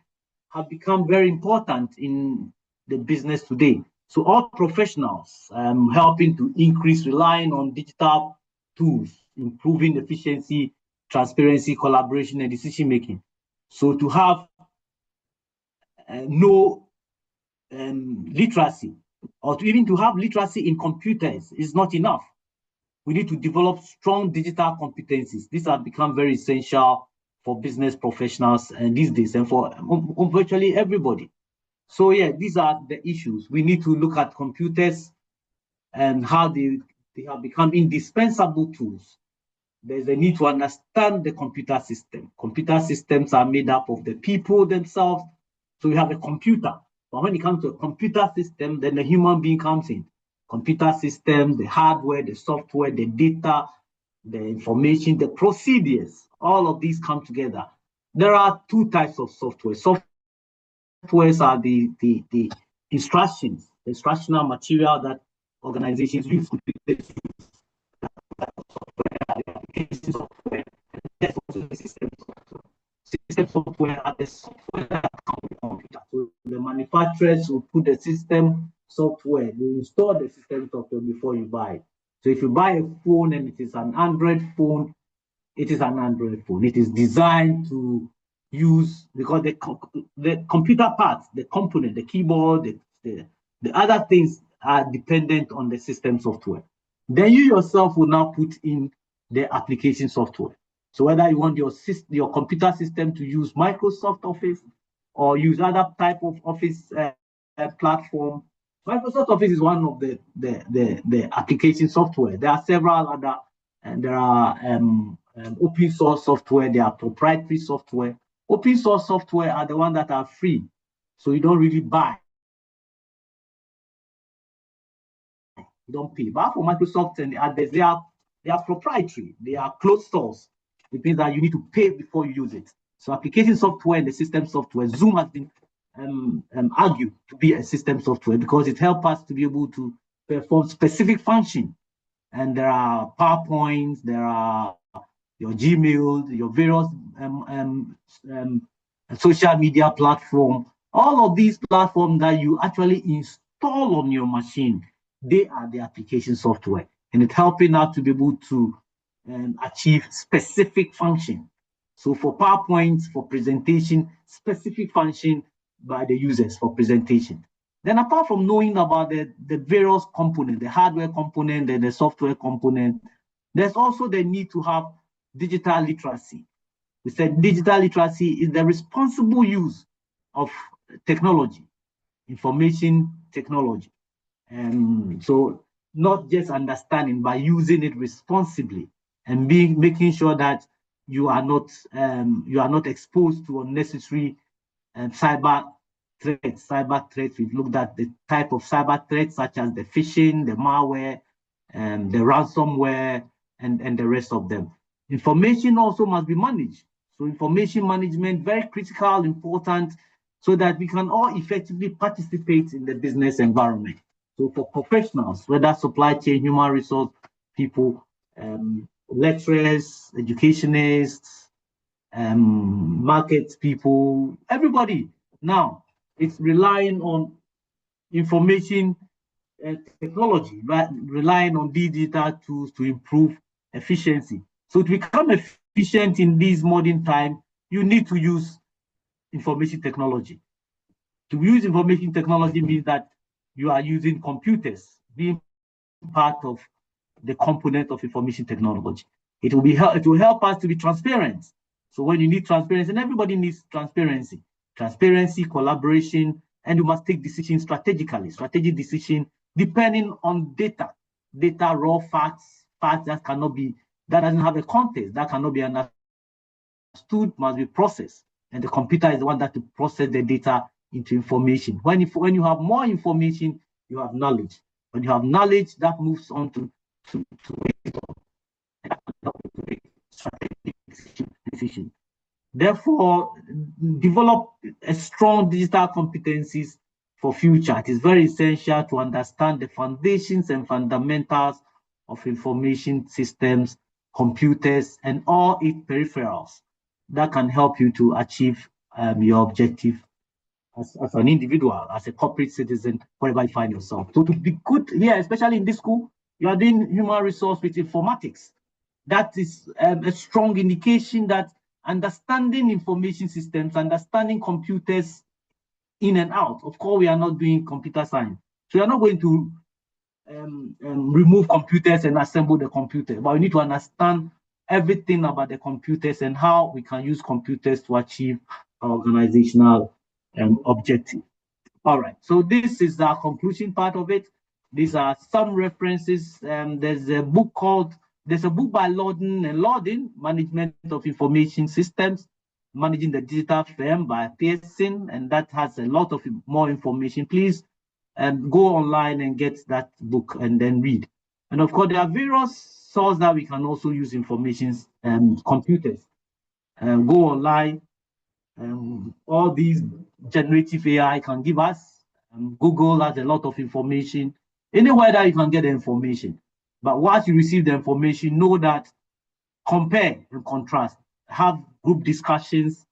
have become very important in the business today. So all professionals helping to increase relying on digital tools, improving efficiency, transparency, collaboration, and decision making. So to have no literacy, or to even to have literacy in computers is not enough. We need to develop strong digital competencies. These have become very essential for business professionals these days and for virtually everybody. So yeah, these are the issues. We need to look at computers and how they have become indispensable tools. There's a need to understand the computer system. Computer systems are made up of the people themselves. So we have a computer. But when it comes to a computer system, then the human being comes in. Computer system, the hardware, the software, the data, the information, the procedures, all of these come together. There are two types of software. Softwares are the instructions, the instructional material that organizations use. Software, and also the system software. System software are the software that come with computer. So the manufacturers will put the system software, they install the system software before you buy it. So if you buy a phone and it is an Android phone, it is an Android phone. It is designed to use, because the computer parts, the component, the keyboard, the other things are dependent on the system software. Then you yourself will now put in the application software. So whether you want your computer system to use Microsoft Office or use other type of Office platform, Microsoft Office is one of the application software. There are several other, and there are open source software, there are proprietary software. Open source software are the ones that are free, so you don't really buy. You don't pay. But for Microsoft and others, they are proprietary. They are closed source. It means that you need to pay before you use it. So application software and the system software, Zoom has been argued to be a system software because it helps us to be able to perform specific function. And there are PowerPoints, there are your Gmail, your various social media platform. All of these platforms that you actually install on your machine, they are the application software. And it's helping us to be able to achieve specific function. So for PowerPoint, for presentation, specific function by the users for presentation. Then apart from knowing about the various components, the hardware component and the software component, there's also the need to have digital literacy. We said digital literacy is the responsible use of technology, information technology. And so not just understanding, but using it responsibly and making sure that you are not exposed to unnecessary cyber threats. We've looked at the type of cyber threats such as the phishing, the malware, the ransomware, and the rest of them. Information also must be managed. So information management, very critical, important, so that we can all effectively participate in the business environment. So for professionals, whether supply chain, human resource people, lecturers, educationists, market people, everybody now, it's relying on information technology, right? Relying on digital tools to improve efficiency. So to become efficient in this modern time, you need to use information technology. To use information technology means that you are using computers, being part of the component of information technology. It will help us to be transparent. So when you need transparency, and everybody needs transparency, collaboration, and you must take decisions strategically, strategic decision depending on data, raw facts that doesn't have a context, that cannot be understood, must be processed. And the computer is the one that to process the data into information. When you have more information, you have knowledge. When you have knowledge, that moves on to strategic decision. Therefore, develop a strong digital competencies for future. It is very essential to understand the foundations and fundamentals of information systems, computers, and all its peripherals that can help you to achieve your objective as an individual, as a corporate citizen, wherever you find yourself. So to be good here, especially in this school, you are doing human resource with informatics. That is a strong indication that understanding information systems, understanding computers in and out. Of course, we are not doing computer science. So we are not going to remove computers and assemble the computer, but we need to understand everything about the computers and how we can use computers to achieve our organizational objective. All right, so this is our conclusion part of it. These are some references. There's a book by Lorden and Lorden, Management of Information Systems, Managing the Digital Firm by Pearson, and that has a lot of more information. Please go online and get that book and then read. And of course, there are various sources that we can also use information computers. Go online. All these generative AI can give us. Google has a lot of information. Anywhere that you can get the information. But once you receive the information, know that compare and contrast. Have group discussions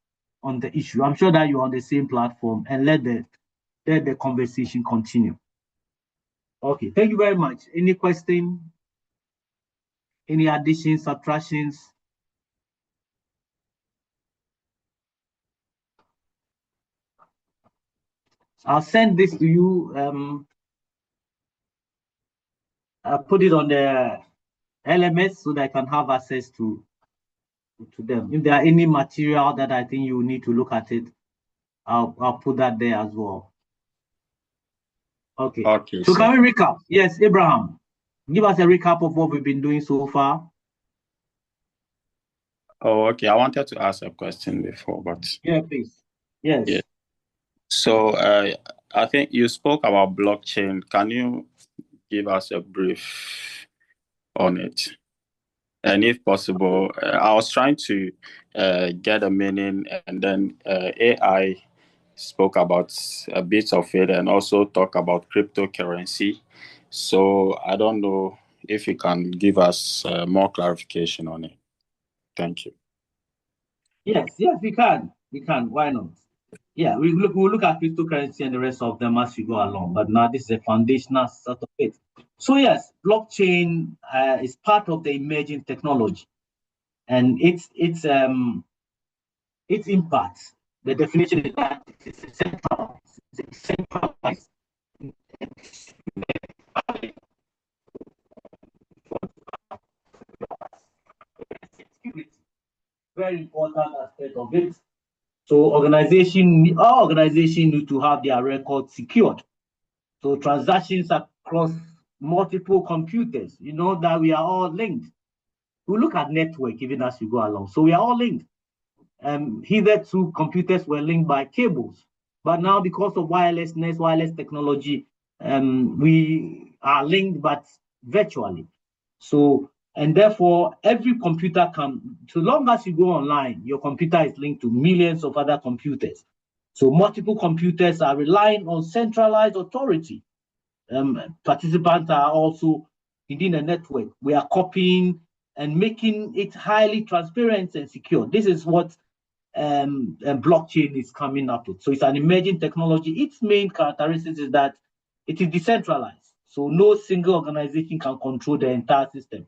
on the issue. I'm sure that you're on the same platform, and let the conversation continue. Okay, thank you very much. Any question? Any additions, subtractions? I'll send this to you. I'll put it on the LMS so that I can have access to them. If there are any material that I think you need to look at it, I'll put that there as well. Okay. So can we recap? Yes, Abraham, give us a recap of what we've been doing so far. Oh, okay. I wanted to ask a question before, but yeah, please. Yes. Yeah. So I think you spoke about blockchain. Can you give us a brief on it? And if possible, I was trying to get a meaning, and then AI spoke about a bit of it and also talk about cryptocurrency. So I don't know if you can give us more clarification on it. Thank you. Yes, we can. Why not? Yeah, we'll look at cryptocurrency and the rest of them as we go along. But now this is a foundational sort of it. So yes, blockchain is part of the emerging technology, and its impact. The definition is that it's a centralized very important aspect of it. So our organization need to have their records secured. So transactions across multiple computers, you know that we are all linked. We look at network even as we go along. So we are all linked. Hitherto computers were linked by cables, but now because of wireless technology, we are linked but virtually. So And therefore, every computer can, so long as you go online, your computer is linked to millions of other computers. So multiple computers are relying on centralized authority. Participants are also within a network. We are copying and making it highly transparent and secure. This is what blockchain is coming up with. So it's an emerging technology. Its main characteristics is that it is decentralized. So no single organization can control the entire system.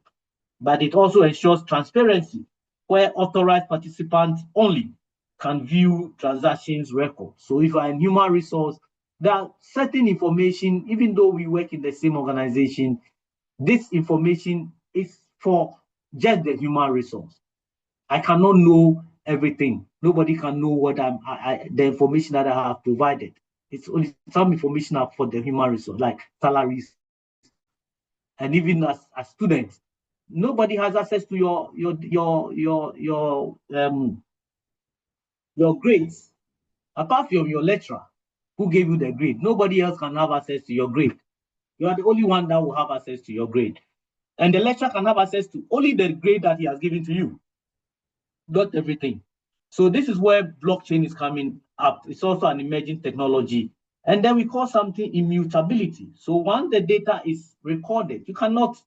But it also ensures transparency, where authorized participants only can view transactions records. So if you are in human resource, there are certain information, even though we work in the same organization, this information is for just the human resource. I cannot know everything. Nobody can know what the information that I have provided. It's only some information for the human resource, like salaries. And even as students, nobody has access to your grades, apart from your lecturer who gave you the grade. Nobody else can have access to your grade. You are the only one that will have access to your grade. And the lecturer can have access to only the grade that he has given to you, not everything. So this is where blockchain is coming up. It's also an emerging technology. And then we call something immutability. So once the data is recorded, you cannot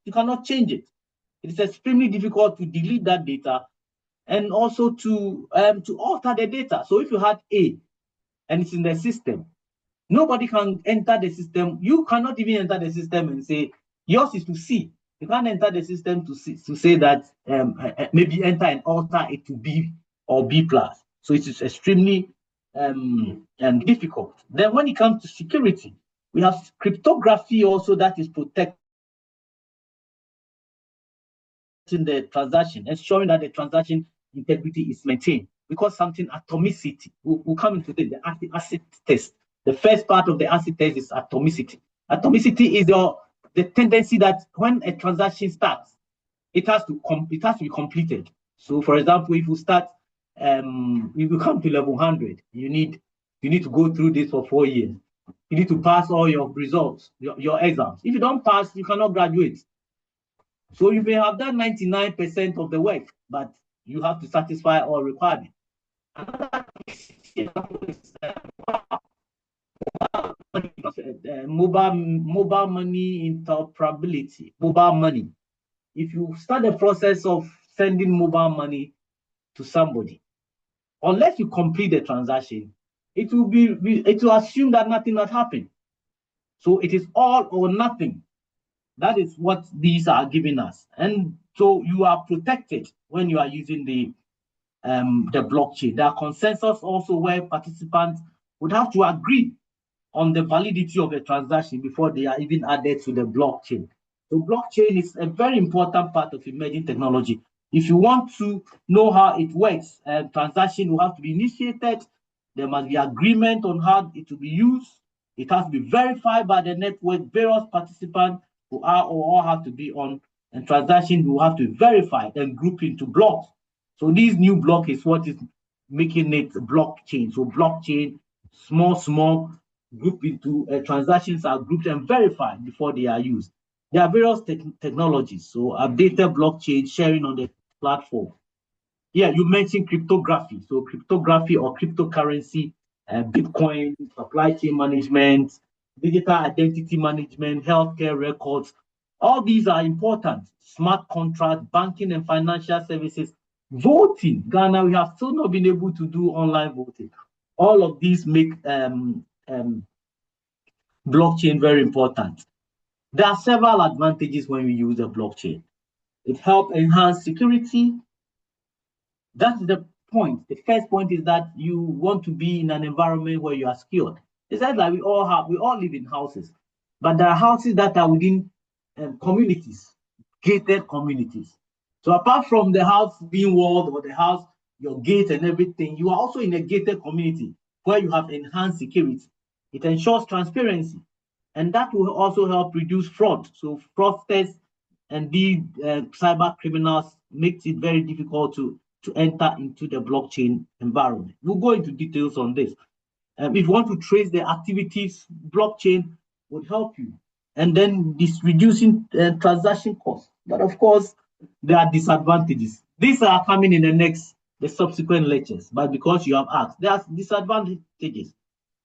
change it. It's extremely difficult to delete that data and also to alter the data. So if you had A and it's in the system, nobody can enter the system. You cannot even enter the system and say yours is to C. You can't enter the system to say that maybe enter and alter it to B or B plus. So it is extremely difficult. Then when it comes to security, we have cryptography also that is protecting the transaction, ensuring that the transaction integrity is maintained. Because something atomicity, we'll come into the acid test. The first part of the acid test is atomicity. Atomicity is the tendency that when a transaction starts, it has to be completed. So, for example, if you start, if you come to level 100, you need to go through this for 4 years. You need to pass all your results, your exams. If you don't pass, you cannot graduate. So you may have done 99% of the work, but you have to satisfy all requirements. Mobile money interoperability, mobile money. If you start the process of sending mobile money to somebody, unless you complete the transaction, it will assume that nothing has happened. So it is all or nothing. That is what these are giving us. And so you are protected when you are using the blockchain. There are consensus also where participants would have to agree on the validity of the transaction before they are even added to the blockchain. So blockchain is a very important part of emerging technology. If you want to know how it works, transaction will have to be initiated. There must be agreement on how it will be used. It has to be verified by the network. Various participants who are or all have to be on, and transaction will have to be verified and grouped into blocks. So this new block is what is making it blockchain. So blockchain, small group into transactions are grouped and verified before they are used. There are various technologies. So updated blockchain sharing on the platform. Yeah, you mentioned cryptography. So cryptography or cryptocurrency, Bitcoin, supply chain management, digital identity management, healthcare records. All these are important. Smart contracts, banking and financial services, voting. Ghana, we have still not been able to do online voting. All of these make blockchain very important. There are several advantages when we use a blockchain. It helps enhance security. That's the point. The first point is that you want to be in an environment where you are secured. It's like we all live in houses, but there are houses that are within communities, gated communities. So apart from the house being walled or the house, your gate and everything, you are also in a gated community where you have enhanced security. It ensures transparency, and that will also help reduce fraud. So fraudsters and these cyber criminals makes it very difficult to enter into the blockchain environment. We'll go into details on this. If you want to trace the activities, blockchain would help you. And then this reducing transaction costs. But of course, there are disadvantages. These are coming in the subsequent lectures, but because you have asked, there are disadvantages.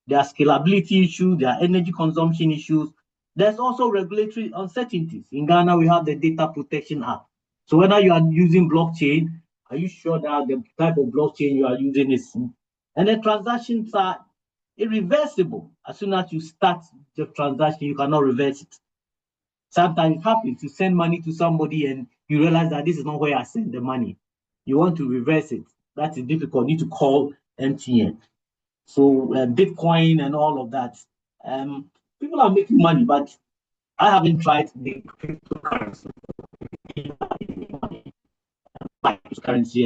There are scalability issues, there are energy consumption issues. There's also regulatory uncertainties. In Ghana, we have the Data Protection Act. So whether you are using blockchain, are you sure that the type of blockchain you are using is, and the transactions are irreversible. As soon as you start the transaction, you cannot reverse it. Sometimes it happens, you send money to somebody and you realize that this is not where I sent the money. You want to reverse it. That is difficult. You need to call MTN. So Bitcoin and all of that. People are making money, but I haven't tried the cryptocurrency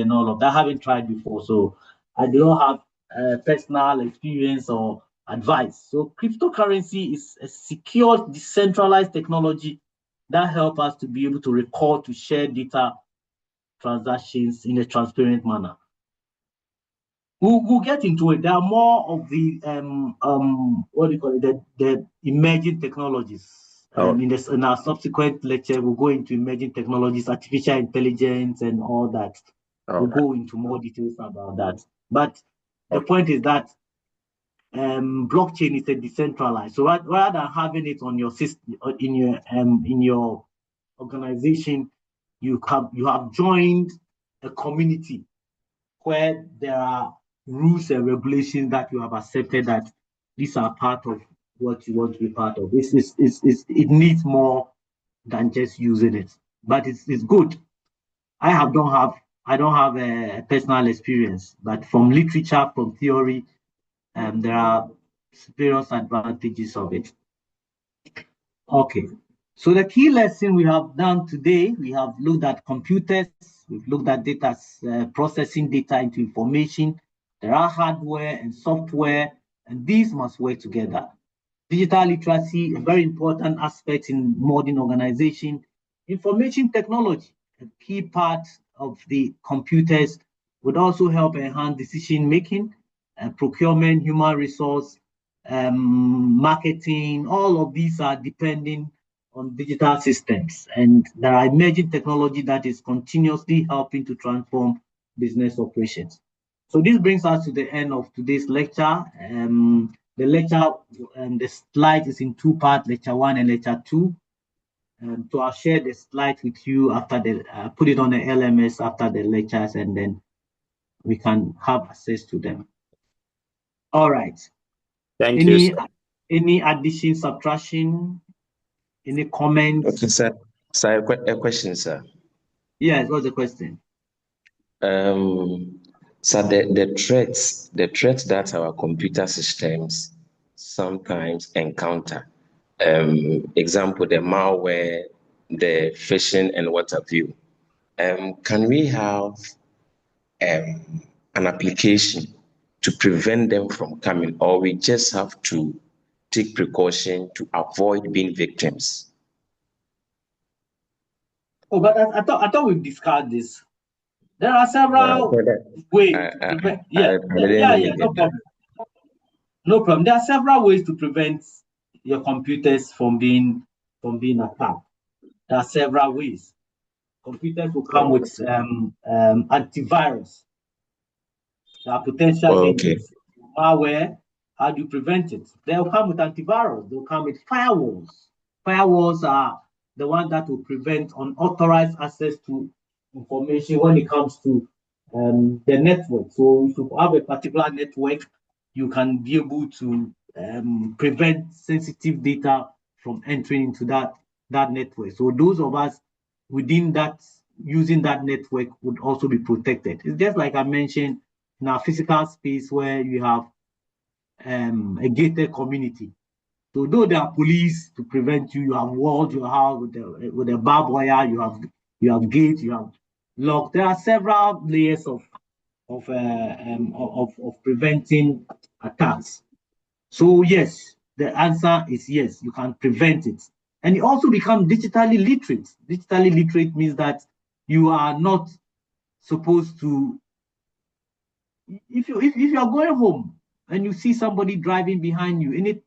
and all of that. I haven't tried before, so I do not have personal experience or advice. So cryptocurrency is a secure, decentralized technology that helps us to be able to record, to share data transactions in a transparent manner. We'll get into it. There are more of the what do you call it? The emerging technologies. In our subsequent lecture, we'll go into emerging technologies, artificial intelligence, and all that. We'll go into more details about that. But the point is that blockchain is a decentralized. So rather than having it on your system, in your organization, you have joined a community where there are rules and regulations that you have accepted that these are part of what you want to be part of. It needs more than just using it, but it's good. I don't have a personal experience, but from literature, from theory, there are various advantages of it. Okay, so the key lesson we have done today, we have looked at computers, we've looked at data, processing data into information. There are hardware and software, and these must work together. Digital literacy, a very important aspect in modern organization. Information technology, a key part of the computers, would also help enhance decision making, procurement, human resource, marketing. All of these are depending on digital systems, and there are emerging technology that is continuously helping to transform business operations. So this brings us to the end of today's lecture. The lecture and the slide is in two parts, lecture 1 and lecture 2. So I'll share the slide with you after put it on the LMS after the lectures, and then we can have access to them. All right. Thank you. Any addition, subtraction, any comments? Okay, sir. Sir, a question, sir. Yes, what's the question? So the threats that our computer systems sometimes encounter, example, the malware, the phishing, and what have you. Can we have an application to prevent them from coming, or we just have to take precaution to avoid being victims? Oh, but I thought we've discussed this. There are several ways to prevent. No problem. No problem. There are several ways to prevent your computers from being attacked. There are several ways. Computers will come with antivirus. There are potential dangers. Malware, how do you prevent it? They'll come with antivirus. They'll come with firewalls. Firewalls are the one that will prevent unauthorized access to information when it comes to the network. So if you have a particular network, you can be able to prevent sensitive data from entering into that network. So those of us within that, using that network would also be protected. It's just like I mentioned in our physical space where you have a gated community. So though there are police to prevent you, you have walled your house with a barbed wire, you have gates, you have locked. There are several layers of preventing attacks. So yes, the answer is yes, you can prevent it. And you also become digitally literate. Digitally literate means that you are not supposed to, if you are going home and you see somebody driving behind you, any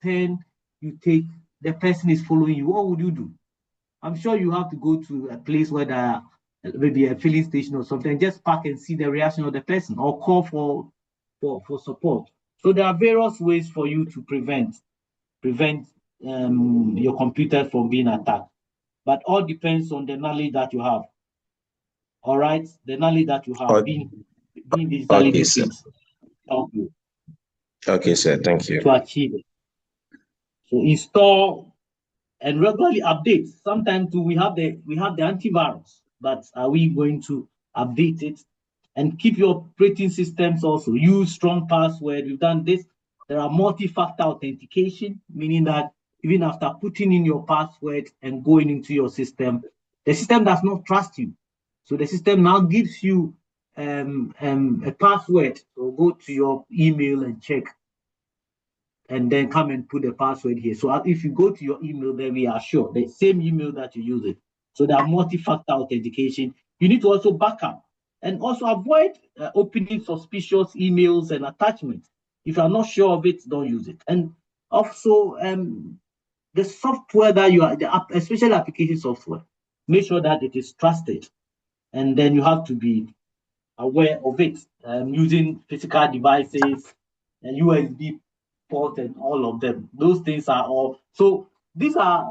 turn you take, the person is following you, what would you do? I'm sure you have to go to a place where there are maybe a filling station or something, just park and see the reaction of the person or call for support. So there are various ways for you to prevent your computer from being attacked. But all depends on the knowledge that you have. All right, the knowledge that you have, being digitally literate, help you. Okay, sir. Thank you. To achieve it. So install and regularly update. Sometimes we have the antivirus, but are we going to update it? And keep your operating systems also. Use strong password. We've done this. There are multi-factor authentication, meaning that even after putting in your password and going into your system, the system does not trust you. So the system now gives you a password. So go to your email and check, and then come and put the password here. So if you go to your email, then we are sure the same email that you use it. So there are multi-factor authentication. You need to also back up and also avoid opening suspicious emails and attachments. If you are not sure of it, don't use it. And also the software that you are, especially application software, make sure that it is trusted. And then you have to be aware of it, using physical devices and USB port and all of them. Those things are all. So these are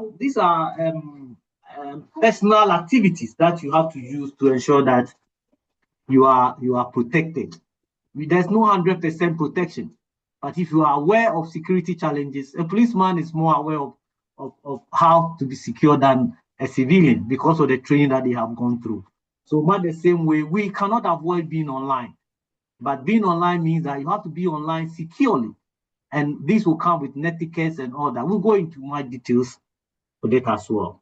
personal activities that you have to use to ensure that you are protected. There's no 100% protection, but if you are aware of security challenges, a policeman is more aware of how to be secure than a civilian because of the training that they have gone through. So much the same way, we cannot avoid being online, but being online means that you have to be online securely. And this will come with etiquette and all that. We'll go into more details for that as well.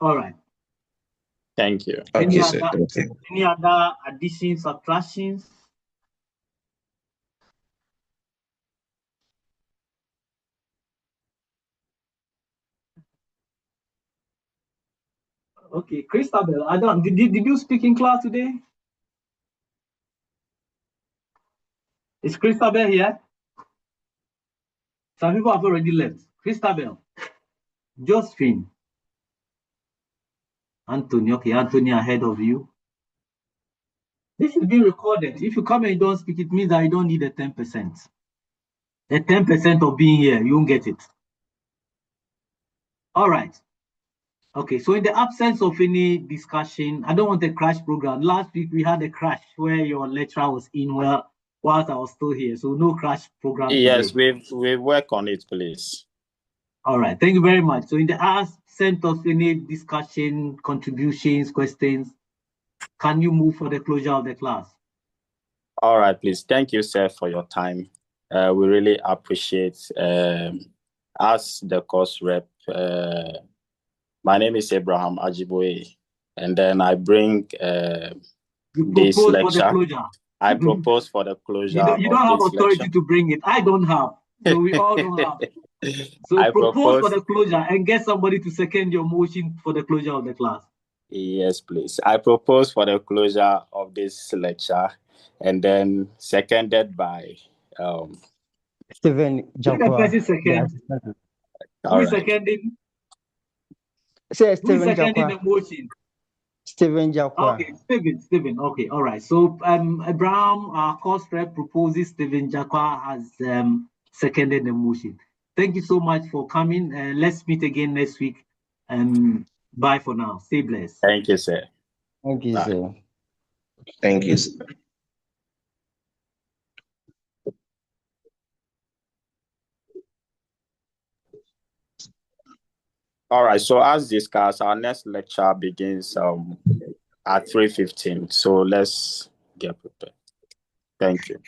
All right. Thank you. Any Okay, sir. Thank you. Any other additions, subtractions? Okay, Christabel, did you speak in class today? Is Christabel here? Some people have already left. Christabel, Josephine, Anthony. Okay, Anthony ahead of you. This is being recorded. If you come and you don't speak, it means that you don't need the 10%. The 10% of being here, you won't get it. All right. Okay, so in the absence of any discussion, I don't want a crash program. Last week we had a crash where your lecturer was in whilst I was still here. So no crash program Yes, today. we work on it, please. All right, thank you very much. So in the absence of any discussion, contributions, questions, can you move for the closure of the class? All right, please. Thank you, sir, for your time. We really appreciate as the course rep. My name is Abraham Ajiboye, and then I bring this lecture. I propose for the closure. You don't have authority lecture to bring it. I don't have. So we all don't have. So I propose for the closure and get somebody to second your motion for the closure of the class. Yes, please. I propose for the closure of this lecture, and then seconded by Stephen Jakwa. Who is seconding? Say Who is Stephen seconding Jakwa. the motion? Stephen Jakwa. Okay, Stephen. Okay, all right. So Abraham, our course rep, proposes Stephen Jakwa has seconded the motion. Thank you so much for coming. Let's meet again next week. Bye for now. Stay blessed. Thank you, sir. Thank you, sir. Thank you, sir. All right. So as discussed, our next lecture begins at 3:15. So let's get prepared. Thank you.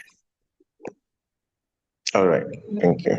All right. Thank you.